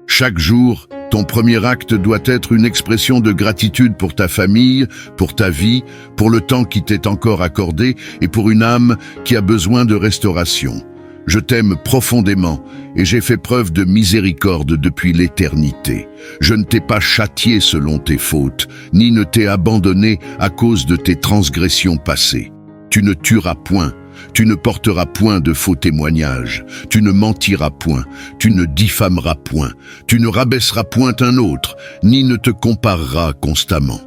Chaque jour, ton premier acte doit être une expression de gratitude pour ta famille, pour ta vie, pour le temps qui t'est encore accordé et pour une âme qui a besoin de restauration. Je t'aime profondément et j'ai fait preuve de miséricorde depuis l'éternité. Je ne t'ai pas châtié selon tes fautes, ni ne t'ai abandonné à cause de tes transgressions passées. Tu ne tueras point, tu ne porteras point de faux témoignages, tu ne mentiras point, tu ne diffameras point, tu ne rabaisseras point un autre, ni ne te compareras constamment.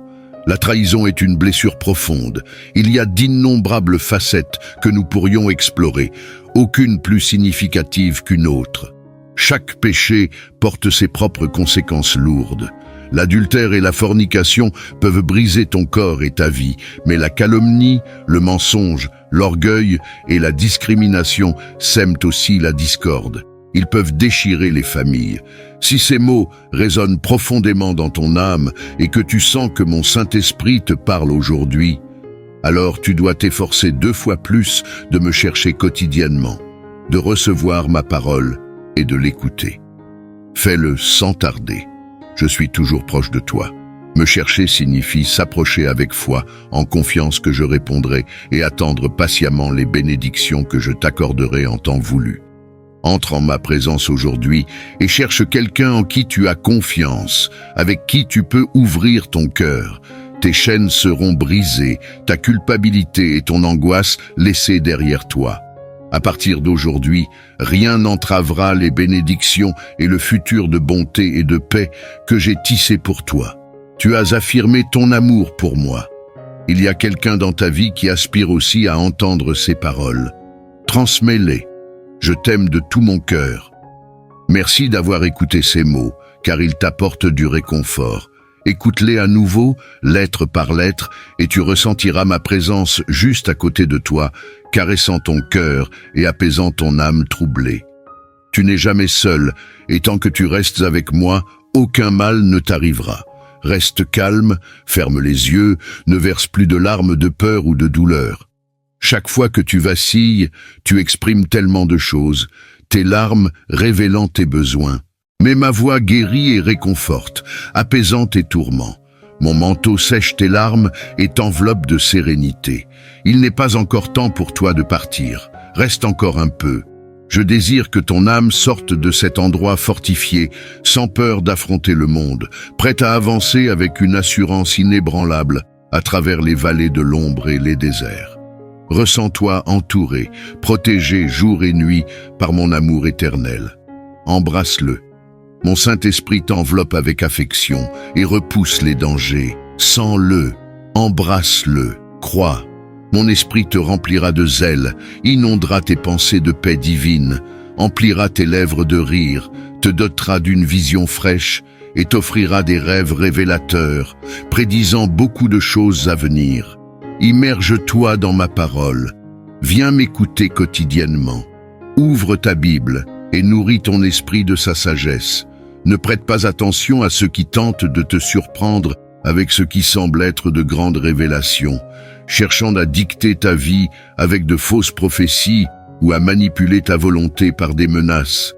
La trahison est une blessure profonde. Il y a d'innombrables facettes que nous pourrions explorer, aucune plus significative qu'une autre. Chaque péché porte ses propres conséquences lourdes. L'adultère et la fornication peuvent briser ton corps et ta vie, mais la calomnie, le mensonge, l'orgueil et la discrimination sèment aussi la discorde. Ils peuvent déchirer les familles. Si ces mots résonnent profondément dans ton âme et que tu sens que mon Saint-Esprit te parle aujourd'hui, alors tu dois t'efforcer 2 fois plus de me chercher quotidiennement, de recevoir ma parole et de l'écouter. Fais-le sans tarder. Je suis toujours proche de toi. Me chercher signifie s'approcher avec foi, en confiance que je répondrai et attendre patiemment les bénédictions que je t'accorderai en temps voulu. Entre en ma présence aujourd'hui et cherche quelqu'un en qui tu as confiance, avec qui tu peux ouvrir ton cœur. Tes chaînes seront brisées, ta culpabilité et ton angoisse laissées derrière toi. À partir d'aujourd'hui, rien n'entravera les bénédictions et le futur de bonté et de paix que j'ai tissé pour toi. Tu as affirmé ton amour pour moi. Il y a quelqu'un dans ta vie qui aspire aussi à entendre ces paroles. Transmets-les. Je t'aime de tout mon cœur. Merci d'avoir écouté ces mots, car ils t'apportent du réconfort. Écoute-les à nouveau, lettre par lettre, et tu ressentiras ma présence juste à côté de toi, caressant ton cœur et apaisant ton âme troublée. Tu n'es jamais seul, et tant que tu restes avec moi, aucun mal ne t'arrivera. Reste calme, ferme les yeux, ne verse plus de larmes de peur ou de douleur. Chaque fois que tu vacilles, tu exprimes tellement de choses, tes larmes révélant tes besoins. Mais ma voix guérit et réconforte, apaisant tes tourments. Mon manteau sèche tes larmes et t'enveloppe de sérénité. Il n'est pas encore temps pour toi de partir. Reste encore un peu. Je désire que ton âme sorte de cet endroit fortifié, sans peur d'affronter le monde, prête à avancer avec une assurance inébranlable à travers les vallées de l'ombre et les déserts. Ressens-toi entouré, protégé jour et nuit par mon amour éternel. Embrasse-le. Mon Saint-Esprit t'enveloppe avec affection et repousse les dangers. Sens-le, embrasse-le, crois. Mon esprit te remplira de zèle, inondera tes pensées de paix divine, emplira tes lèvres de rire, te dotera d'une vision fraîche et t'offrira des rêves révélateurs, prédisant beaucoup de choses à venir. Immerge-toi dans ma parole. Viens m'écouter quotidiennement. Ouvre ta Bible et nourris ton esprit de sa sagesse. Ne prête pas attention à ceux qui tentent de te surprendre avec ce qui semble être de grandes révélations, cherchant à dicter ta vie avec de fausses prophéties ou à manipuler ta volonté par des menaces.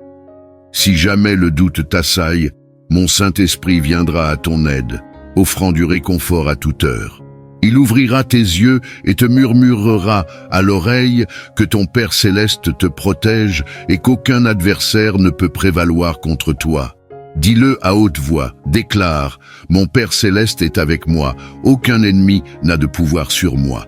Si jamais le doute t'assaille, mon Saint-Esprit viendra à ton aide, offrant du réconfort à toute heure. Il ouvrira tes yeux et te murmurera à l'oreille que ton Père céleste te protège et qu'aucun adversaire ne peut prévaloir contre toi. Dis-le à haute voix, déclare « Mon Père céleste est avec moi, aucun ennemi n'a de pouvoir sur moi. »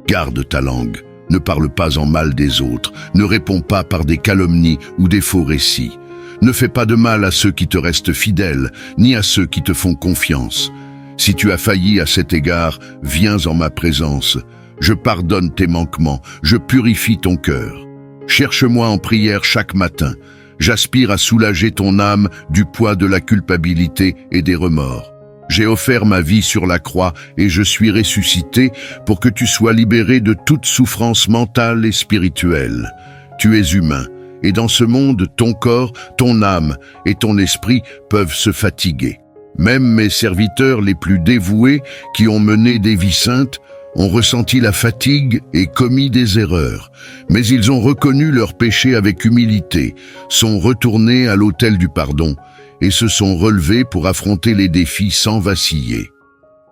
Garde ta langue, ne parle pas en mal des autres, ne réponds pas par des calomnies ou des faux récits. Ne fais pas de mal à ceux qui te restent fidèles, ni à ceux qui te font confiance. Si tu as failli à cet égard, viens en ma présence. Je pardonne tes manquements, je purifie ton cœur. Cherche-moi en prière chaque matin. J'aspire à soulager ton âme du poids de la culpabilité et des remords. J'ai offert ma vie sur la croix et je suis ressuscité pour que tu sois libéré de toute souffrance mentale et spirituelle. Tu es humain, et dans ce monde, ton corps, ton âme et ton esprit peuvent se fatiguer. Même mes serviteurs les plus dévoués, qui ont mené des vies saintes, ont ressenti la fatigue et commis des erreurs. Mais ils ont reconnu leurs péchés avec humilité, sont retournés à l'autel du pardon et se sont relevés pour affronter les défis sans vaciller.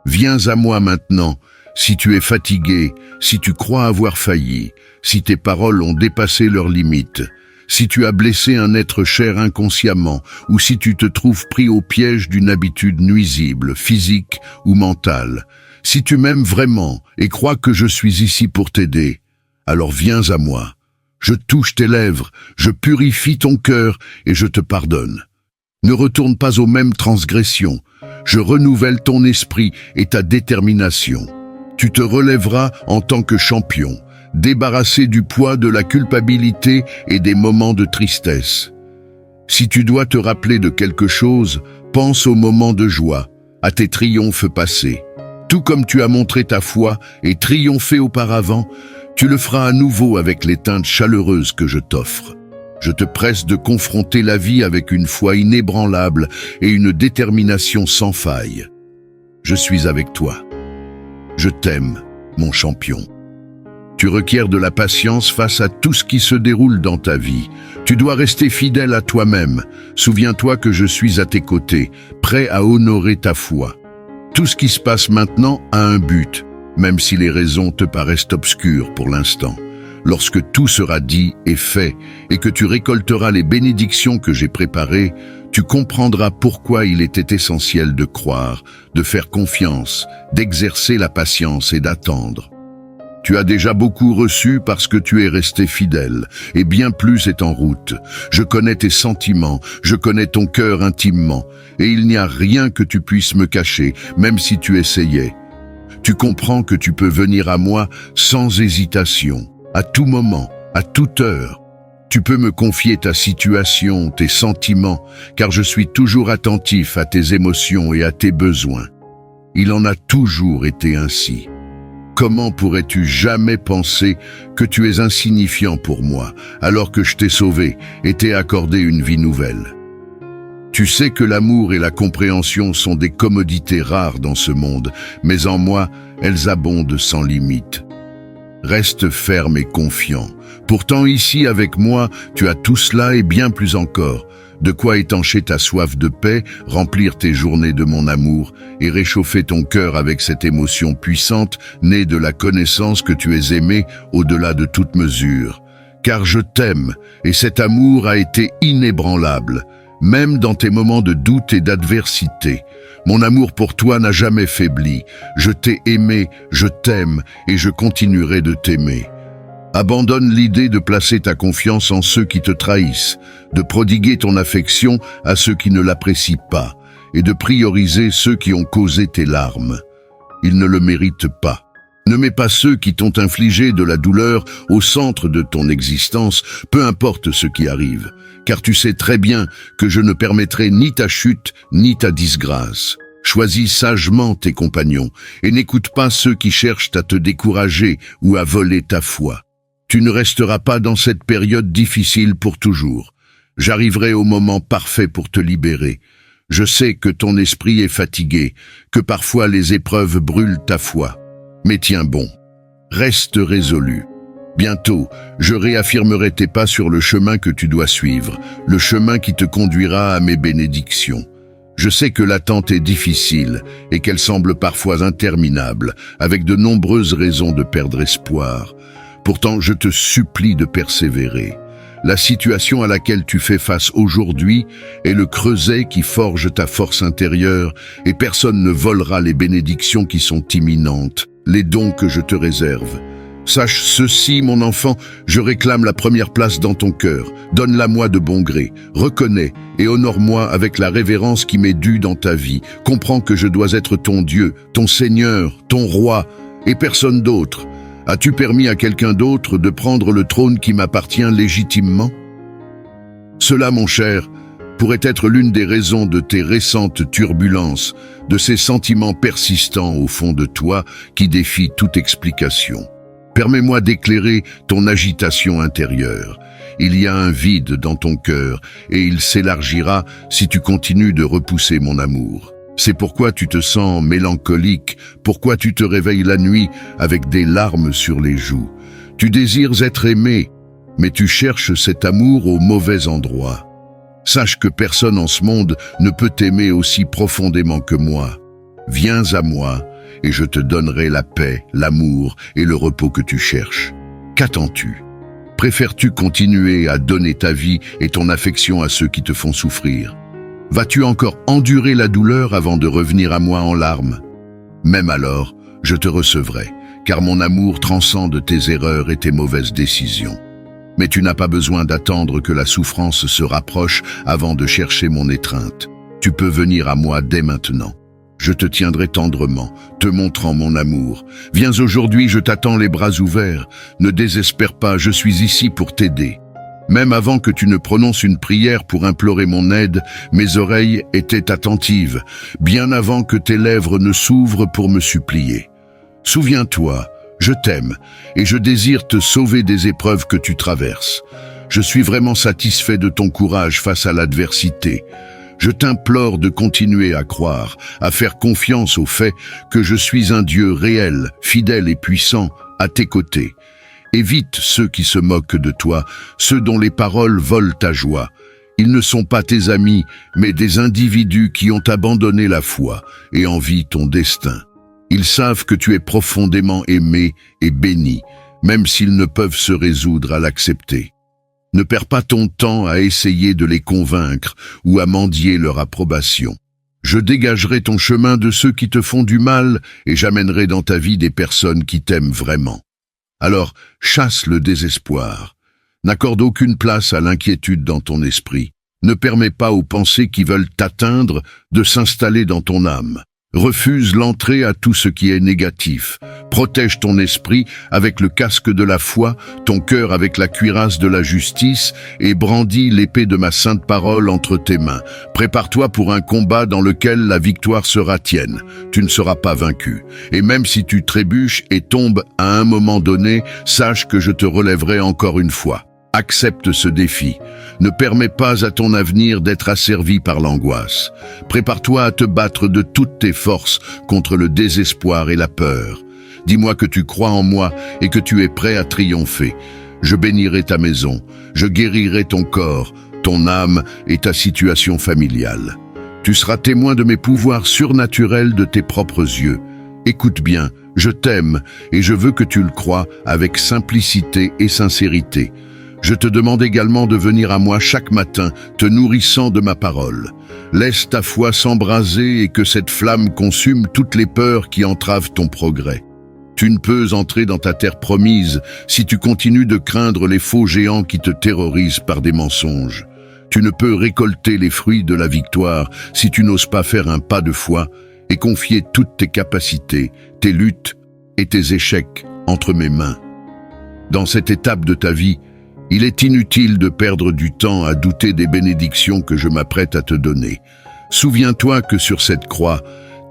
Viens à moi maintenant, si tu es fatigué, si tu crois avoir failli, si tes paroles ont dépassé leurs limites. Si tu as blessé un être cher inconsciemment, ou si tu te trouves pris au piège d'une habitude nuisible, physique ou mentale, si tu m'aimes vraiment et crois que je suis ici pour t'aider, alors viens à moi. Je touche tes lèvres, je purifie ton cœur et je te pardonne. Ne retourne pas aux mêmes transgressions. Je renouvelle ton esprit et ta détermination. Tu te relèveras en tant que champion, débarrassé du poids de la culpabilité et des moments de tristesse. Si tu dois te rappeler de quelque chose, pense aux moments de joie, à tes triomphes passés. Tout comme tu as montré ta foi et triomphé auparavant, tu le feras à nouveau avec les teintes chaleureuses que je t'offre. Je te presse de confronter la vie avec une foi inébranlable et une détermination sans faille. Je suis avec toi. Je t'aime, mon champion. Tu requiers de la patience face à tout ce qui se déroule dans ta vie. Tu dois rester fidèle à toi-même. Souviens-toi que je suis à tes côtés, prêt à honorer ta foi. Tout ce qui se passe maintenant a un but, même si les raisons te paraissent obscures pour l'instant. Lorsque tout sera dit et fait, et que tu récolteras les bénédictions que j'ai préparées, tu comprendras pourquoi il était essentiel de croire, de faire confiance, d'exercer la patience et d'attendre. Tu as déjà beaucoup reçu parce que tu es resté fidèle, et bien plus est en route. Je connais tes sentiments, je connais ton cœur intimement, et il n'y a rien que tu puisses me cacher, même si tu essayais. Tu comprends que tu peux venir à moi sans hésitation, à tout moment, à toute heure. Tu peux me confier ta situation, tes sentiments, car je suis toujours attentif à tes émotions et à tes besoins. Il en a toujours été ainsi. Comment pourrais-tu jamais penser que tu es insignifiant pour moi, alors que je t'ai sauvé et t'ai accordé une vie nouvelle? Tu sais que l'amour et la compréhension sont des commodités rares dans ce monde, mais en moi, elles abondent sans limite. Reste ferme et confiant. Pourtant ici, avec moi, tu as tout cela et bien plus encore. De quoi étancher ta soif de paix, remplir tes journées de mon amour et réchauffer ton cœur avec cette émotion puissante née de la connaissance que tu es aimé au-delà de toute mesure. Car je t'aime et cet amour a été inébranlable, même dans tes moments de doute et d'adversité. Mon amour pour toi n'a jamais faibli. Je t'ai aimé, je t'aime et je continuerai de t'aimer. Abandonne l'idée de placer ta confiance en ceux qui te trahissent, de prodiguer ton affection à ceux qui ne l'apprécient pas et de prioriser ceux qui ont causé tes larmes. Ils ne le méritent pas. Ne mets pas ceux qui t'ont infligé de la douleur au centre de ton existence, peu importe ce qui arrive, car tu sais très bien que je ne permettrai ni ta chute ni ta disgrâce. Choisis sagement tes compagnons et n'écoute pas ceux qui cherchent à te décourager ou à voler ta foi. Tu ne resteras pas dans cette période difficile pour toujours. J'arriverai au moment parfait pour te libérer. Je sais que ton esprit est fatigué, que parfois les épreuves brûlent ta foi. Mais tiens bon, reste résolu. Bientôt, je réaffirmerai tes pas sur le chemin que tu dois suivre, le chemin qui te conduira à mes bénédictions. Je sais que l'attente est difficile et qu'elle semble parfois interminable, avec de nombreuses raisons de perdre espoir. Pourtant, je te supplie de persévérer. La situation à laquelle tu fais face aujourd'hui est le creuset qui forge ta force intérieure et personne ne volera les bénédictions qui sont imminentes, les dons que je te réserve. Sache ceci, mon enfant, je réclame la première place dans ton cœur. Donne-la-moi de bon gré. Reconnais et honore-moi avec la révérence qui m'est due dans ta vie. Comprends que je dois être ton Dieu, ton Seigneur, ton Roi, et personne d'autre. As-tu permis à quelqu'un d'autre de prendre le trône qui m'appartient légitimement? Cela, mon cher, pourrait être l'une des raisons de tes récentes turbulences, de ces sentiments persistants au fond de toi qui défient toute explication. Permets-moi d'éclairer ton agitation intérieure. Il y a un vide dans ton cœur et il s'élargira si tu continues de repousser mon amour. C'est pourquoi tu te sens mélancolique, pourquoi tu te réveilles la nuit avec des larmes sur les joues. Tu désires être aimé, mais tu cherches cet amour au mauvais endroit. Sache que personne en ce monde ne peut t'aimer aussi profondément que moi. Viens à moi, et je te donnerai la paix, l'amour et le repos que tu cherches. Qu'attends-tu? Préfères-tu continuer à donner ta vie et ton affection à ceux qui te font souffrir? Vas-tu encore endurer la douleur avant de revenir à moi en larmes? Même alors, je te recevrai, car mon amour transcende tes erreurs et tes mauvaises décisions. Mais tu n'as pas besoin d'attendre que la souffrance se rapproche avant de chercher mon étreinte. Tu peux venir à moi dès maintenant. Je te tiendrai tendrement, te montrant mon amour. Viens aujourd'hui, je t'attends les bras ouverts. Ne désespère pas, je suis ici pour t'aider. Même avant que tu ne prononces une prière pour implorer mon aide, mes oreilles étaient attentives, bien avant que tes lèvres ne s'ouvrent pour me supplier. Souviens-toi, je t'aime et je désire te sauver des épreuves que tu traverses. Je suis vraiment satisfait de ton courage face à l'adversité. Je t'implore de continuer à croire, à faire confiance au fait que je suis un Dieu réel, fidèle et puissant, à tes côtés. Évite ceux qui se moquent de toi, ceux dont les paroles volent ta joie. Ils ne sont pas tes amis, mais des individus qui ont abandonné la foi et envient ton destin. Ils savent que tu es profondément aimé et béni, même s'ils ne peuvent se résoudre à l'accepter. Ne perds pas ton temps à essayer de les convaincre ou à mendier leur approbation. Je dégagerai ton chemin de ceux qui te font du mal et j'amènerai dans ta vie des personnes qui t'aiment vraiment. Alors, chasse le désespoir. N'accorde aucune place à l'inquiétude dans ton esprit. Ne permets pas aux pensées qui veulent t'atteindre de s'installer dans ton âme. Refuse l'entrée à tout ce qui est négatif. Protège ton esprit avec le casque de la foi, ton cœur avec la cuirasse de la justice et brandis l'épée de ma sainte parole entre tes mains. Prépare-toi pour un combat dans lequel la victoire sera tienne. Tu ne seras pas vaincu. Et même si tu trébuches et tombes à un moment donné, sache que je te relèverai encore une fois. Accepte ce défi. Ne permets pas à ton avenir d'être asservi par l'angoisse. Prépare-toi à te battre de toutes tes forces contre le désespoir et la peur. Dis-moi que tu crois en moi et que tu es prêt à triompher. Je bénirai ta maison, je guérirai ton corps, ton âme et ta situation familiale. Tu seras témoin de mes pouvoirs surnaturels de tes propres yeux. Écoute bien, je t'aime et je veux que tu le crois avec simplicité et sincérité. Je te demande également de venir à moi chaque matin, te nourrissant de ma parole. Laisse ta foi s'embraser et que cette flamme consume toutes les peurs qui entravent ton progrès. Tu ne peux entrer dans ta terre promise si tu continues de craindre les faux géants qui te terrorisent par des mensonges. Tu ne peux récolter les fruits de la victoire si tu n'oses pas faire un pas de foi et confier toutes tes capacités, tes luttes et tes échecs entre mes mains. Dans cette étape de ta vie, il est inutile de perdre du temps à douter des bénédictions que je m'apprête à te donner. Souviens-toi que sur cette croix,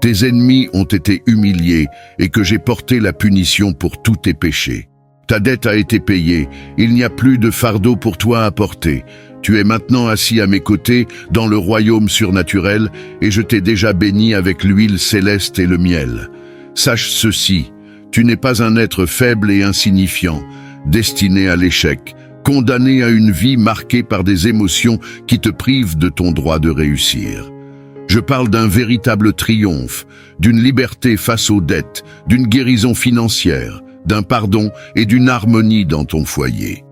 tes ennemis ont été humiliés et que j'ai porté la punition pour tous tes péchés. Ta dette a été payée, il n'y a plus de fardeau pour toi à porter. Tu es maintenant assis à mes côtés dans le royaume surnaturel et je t'ai déjà béni avec l'huile céleste et le miel. Sache ceci, tu n'es pas un être faible et insignifiant, destiné à l'échec, condamné à une vie marquée par des émotions qui te privent de ton droit de réussir. Je parle d'un véritable triomphe, d'une liberté face aux dettes, d'une guérison financière, d'un pardon et d'une harmonie dans ton foyer.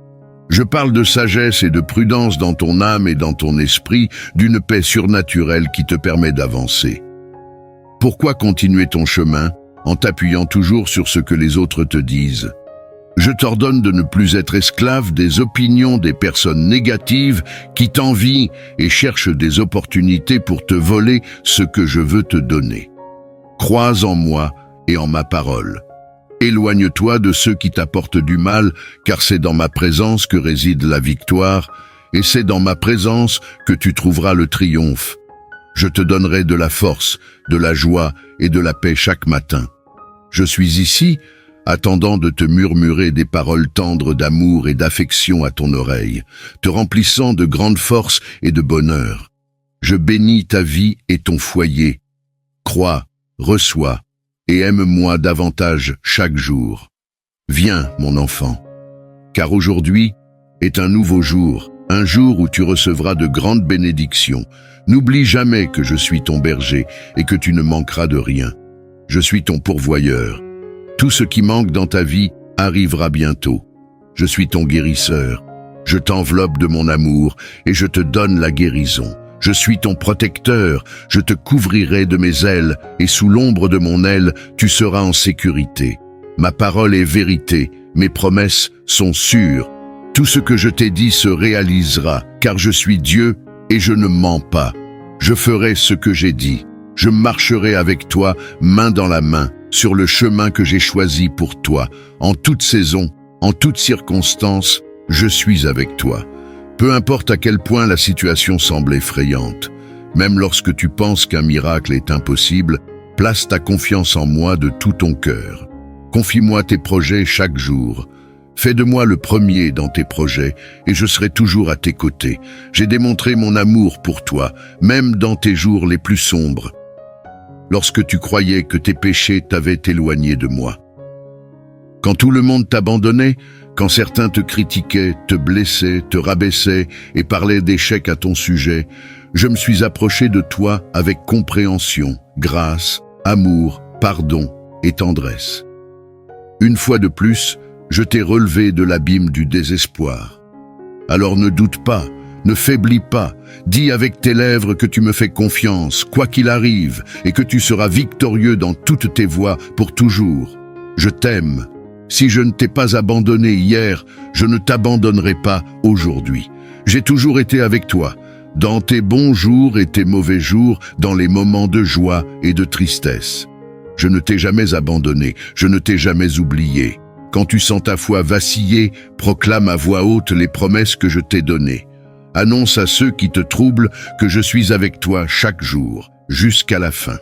Je parle de sagesse et de prudence dans ton âme et dans ton esprit, d'une paix surnaturelle qui te permet d'avancer. Pourquoi continuer ton chemin en t'appuyant toujours sur ce que les autres te disent ? Je t'ordonne de ne plus être esclave des opinions des personnes négatives qui t'envient et cherchent des opportunités pour te voler ce que je veux te donner. Crois en moi et en ma parole. Éloigne-toi de ceux qui t'apportent du mal, car c'est dans ma présence que réside la victoire, et c'est dans ma présence que tu trouveras le triomphe. Je te donnerai de la force, de la joie et de la paix chaque matin. Je suis ici, attendant de te murmurer des paroles tendres d'amour et d'affection à ton oreille, te remplissant de grande force et de bonheur. Je bénis ta vie et ton foyer. Crois, reçois, et aime-moi davantage chaque jour. Viens, mon enfant, car aujourd'hui est un nouveau jour, un jour où tu recevras de grandes bénédictions. N'oublie jamais que je suis ton berger et que tu ne manqueras de rien. Je suis ton pourvoyeur. Tout ce qui manque dans ta vie arrivera bientôt. Je suis ton guérisseur. Je t'enveloppe de mon amour et je te donne la guérison. Je suis ton protecteur. Je te couvrirai de mes ailes et sous l'ombre de mon aile, tu seras en sécurité. Ma parole est vérité. Mes promesses sont sûres. Tout ce que je t'ai dit se réalisera, car je suis Dieu et je ne mens pas. Je ferai ce que j'ai dit. Je marcherai avec toi, main dans la main, sur le chemin que j'ai choisi pour toi. En toute saison, en toutes circonstances, je suis avec toi. Peu importe à quel point la situation semble effrayante, même lorsque tu penses qu'un miracle est impossible, place ta confiance en moi de tout ton cœur. Confie-moi tes projets chaque jour. Fais de moi le premier dans tes projets et je serai toujours à tes côtés. J'ai démontré mon amour pour toi, même dans tes jours les plus sombres. Lorsque tu croyais que tes péchés t'avaient éloigné de moi. Quand tout le monde t'abandonnait, quand certains te critiquaient, te blessaient, te rabaissaient et parlaient d'échecs à ton sujet, je me suis approché de toi avec compréhension, grâce, amour, pardon et tendresse. Une fois de plus, je t'ai relevé de l'abîme du désespoir. Alors ne doute pas, ne faiblis pas, dis avec tes lèvres que tu me fais confiance, quoi qu'il arrive, et que tu seras victorieux dans toutes tes voies pour toujours. Je t'aime. Si je ne t'ai pas abandonné hier, je ne t'abandonnerai pas aujourd'hui. J'ai toujours été avec toi, dans tes bons jours et tes mauvais jours, dans les moments de joie et de tristesse. Je ne t'ai jamais abandonné, je ne t'ai jamais oublié. Quand tu sens ta foi vaciller, proclame à voix haute les promesses que je t'ai données. Annonce à ceux qui te troublent que je suis avec toi chaque jour, jusqu'à la fin.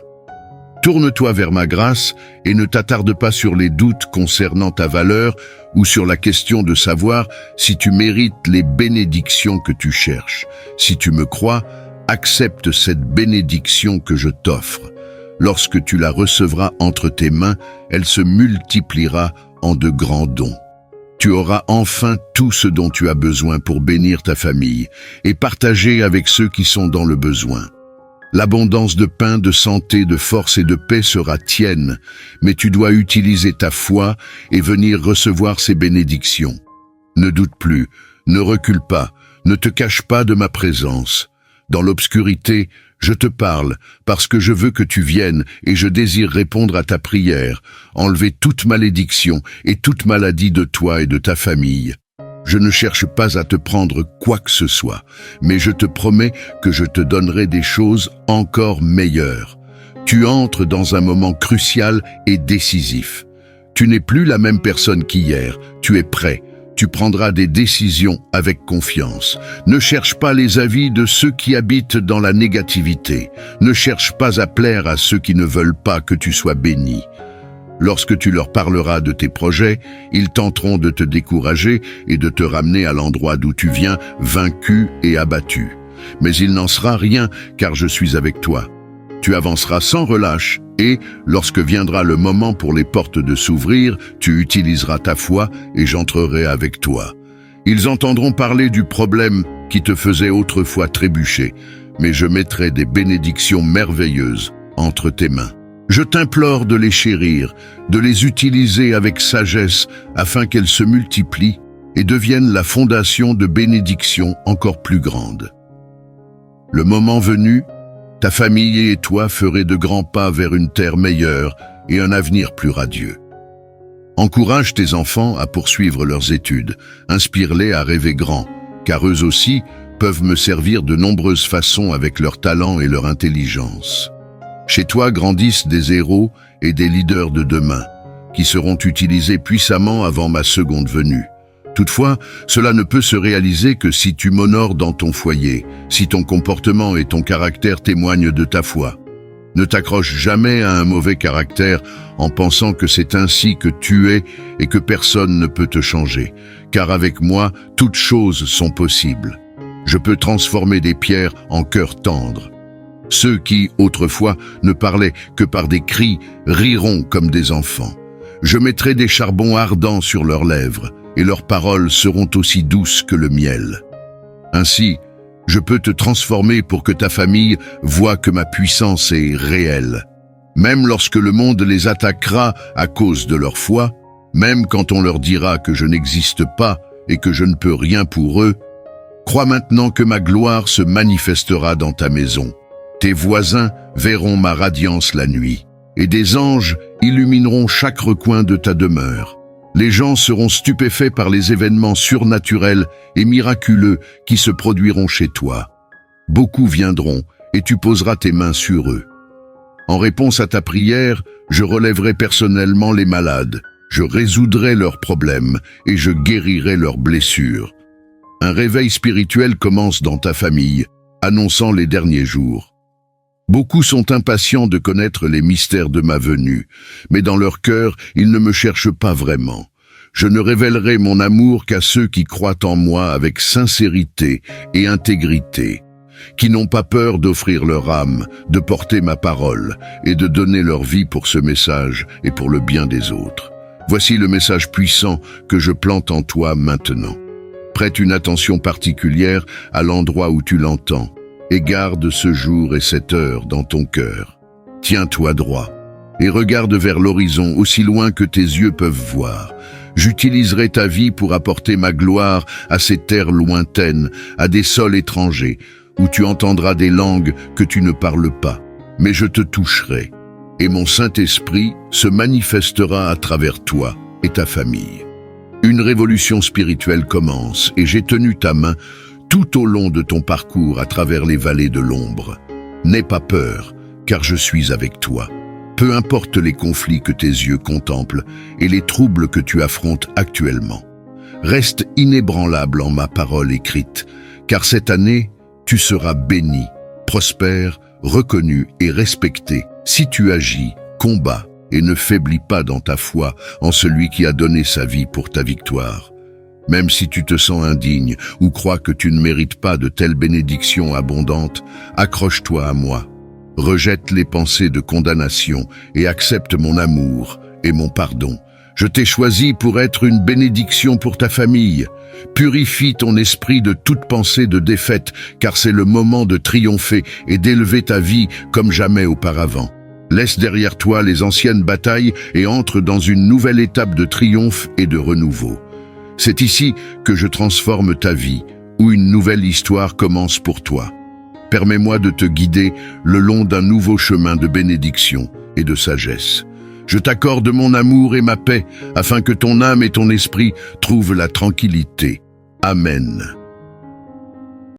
Tourne-toi vers ma grâce et ne t'attarde pas sur les doutes concernant ta valeur ou sur la question de savoir si tu mérites les bénédictions que tu cherches. Si tu me crois, accepte cette bénédiction que je t'offre. Lorsque tu la recevras entre tes mains, elle se multipliera en de grands dons. Tu auras enfin tout ce dont tu as besoin pour bénir ta famille et partager avec ceux qui sont dans le besoin. L'abondance de pain, de santé, de force et de paix sera tienne, mais tu dois utiliser ta foi et venir recevoir ces bénédictions. Ne doute plus, ne recule pas, ne te cache pas de ma présence. Dans l'obscurité, je te parle parce que je veux que tu viennes et je désire répondre à ta prière, enlever toute malédiction et toute maladie de toi et de ta famille. Je ne cherche pas à te prendre quoi que ce soit, mais je te promets que je te donnerai des choses encore meilleures. Tu entres dans un moment crucial et décisif. Tu n'es plus la même personne qu'hier, tu es prêt. Tu prendras des décisions avec confiance. Ne cherche pas les avis de ceux qui habitent dans la négativité. Ne cherche pas à plaire à ceux qui ne veulent pas que tu sois béni. Lorsque tu leur parleras de tes projets, ils tenteront de te décourager et de te ramener à l'endroit d'où tu viens, vaincu et abattu. Mais il n'en sera rien, car je suis avec toi. Tu avanceras sans relâche et, lorsque viendra le moment pour les portes de s'ouvrir, tu utiliseras ta foi et j'entrerai avec toi. Ils entendront parler du problème qui te faisait autrefois trébucher, mais je mettrai des bénédictions merveilleuses entre tes mains. Je t'implore de les chérir, de les utiliser avec sagesse afin qu'elles se multiplient et deviennent la fondation de bénédictions encore plus grandes. Le moment venu, ta famille et toi ferez de grands pas vers une terre meilleure et un avenir plus radieux. Encourage tes enfants à poursuivre leurs études, inspire-les à rêver grand, car eux aussi peuvent me servir de nombreuses façons avec leur talent et leur intelligence. Chez toi grandissent des héros et des leaders de demain, qui seront utilisés puissamment avant ma seconde venue. Toutefois, cela ne peut se réaliser que si tu m'honores dans ton foyer, si ton comportement et ton caractère témoignent de ta foi. Ne t'accroche jamais à un mauvais caractère en pensant que c'est ainsi que tu es et que personne ne peut te changer, car avec moi, toutes choses sont possibles. Je peux transformer des pierres en cœurs tendres. Ceux qui, autrefois, ne parlaient que par des cris, riront comme des enfants. Je mettrai des charbons ardents sur leurs lèvres, et leurs paroles seront aussi douces que le miel. Ainsi, je peux te transformer pour que ta famille voie que ma puissance est réelle. Même lorsque le monde les attaquera à cause de leur foi, même quand on leur dira que je n'existe pas et que je ne peux rien pour eux, crois maintenant que ma gloire se manifestera dans ta maison. Tes voisins verront ma radiance la nuit, et des anges illumineront chaque recoin de ta demeure. Les gens seront stupéfaits par les événements surnaturels et miraculeux qui se produiront chez toi. Beaucoup viendront et tu poseras tes mains sur eux. En réponse à ta prière, je relèverai personnellement les malades, je résoudrai leurs problèmes et je guérirai leurs blessures. Un réveil spirituel commence dans ta famille, annonçant les derniers jours. Beaucoup sont impatients de connaître les mystères de ma venue, mais dans leur cœur, ils ne me cherchent pas vraiment. Je ne révélerai mon amour qu'à ceux qui croient en moi avec sincérité et intégrité, qui n'ont pas peur d'offrir leur âme, de porter ma parole et de donner leur vie pour ce message et pour le bien des autres. Voici le message puissant que je plante en toi maintenant. Prête une attention particulière à l'endroit où tu l'entends. Et garde ce jour et cette heure dans ton cœur. Tiens-toi droit et regarde vers l'horizon aussi loin que tes yeux peuvent voir. J'utiliserai ta vie pour apporter ma gloire à ces terres lointaines, à des sols étrangers, où tu entendras des langues que tu ne parles pas. Mais je te toucherai, et mon Saint-Esprit se manifestera à travers toi et ta famille. Une révolution spirituelle commence, et j'ai tenu ta main tout au long de ton parcours à travers les vallées de l'ombre. N'aie pas peur, car je suis avec toi. Peu importe les conflits que tes yeux contemplent et les troubles que tu affrontes actuellement. Reste inébranlable en ma parole écrite, car cette année, tu seras béni, prospère, reconnu et respecté si tu agis, combats et ne faiblis pas dans ta foi en celui qui a donné sa vie pour ta victoire. Même si tu te sens indigne ou crois que tu ne mérites pas de telles bénédictions abondantes, accroche-toi à moi. Rejette les pensées de condamnation et accepte mon amour et mon pardon. Je t'ai choisi pour être une bénédiction pour ta famille. Purifie ton esprit de toute pensée de défaite, car c'est le moment de triompher et d'élever ta vie comme jamais auparavant. Laisse derrière toi les anciennes batailles et entre dans une nouvelle étape de triomphe et de renouveau. C'est ici que je transforme ta vie, où une nouvelle histoire commence pour toi. Permets-moi de te guider le long d'un nouveau chemin de bénédiction et de sagesse. Je t'accorde mon amour et ma paix, afin que ton âme et ton esprit trouvent la tranquillité. Amen.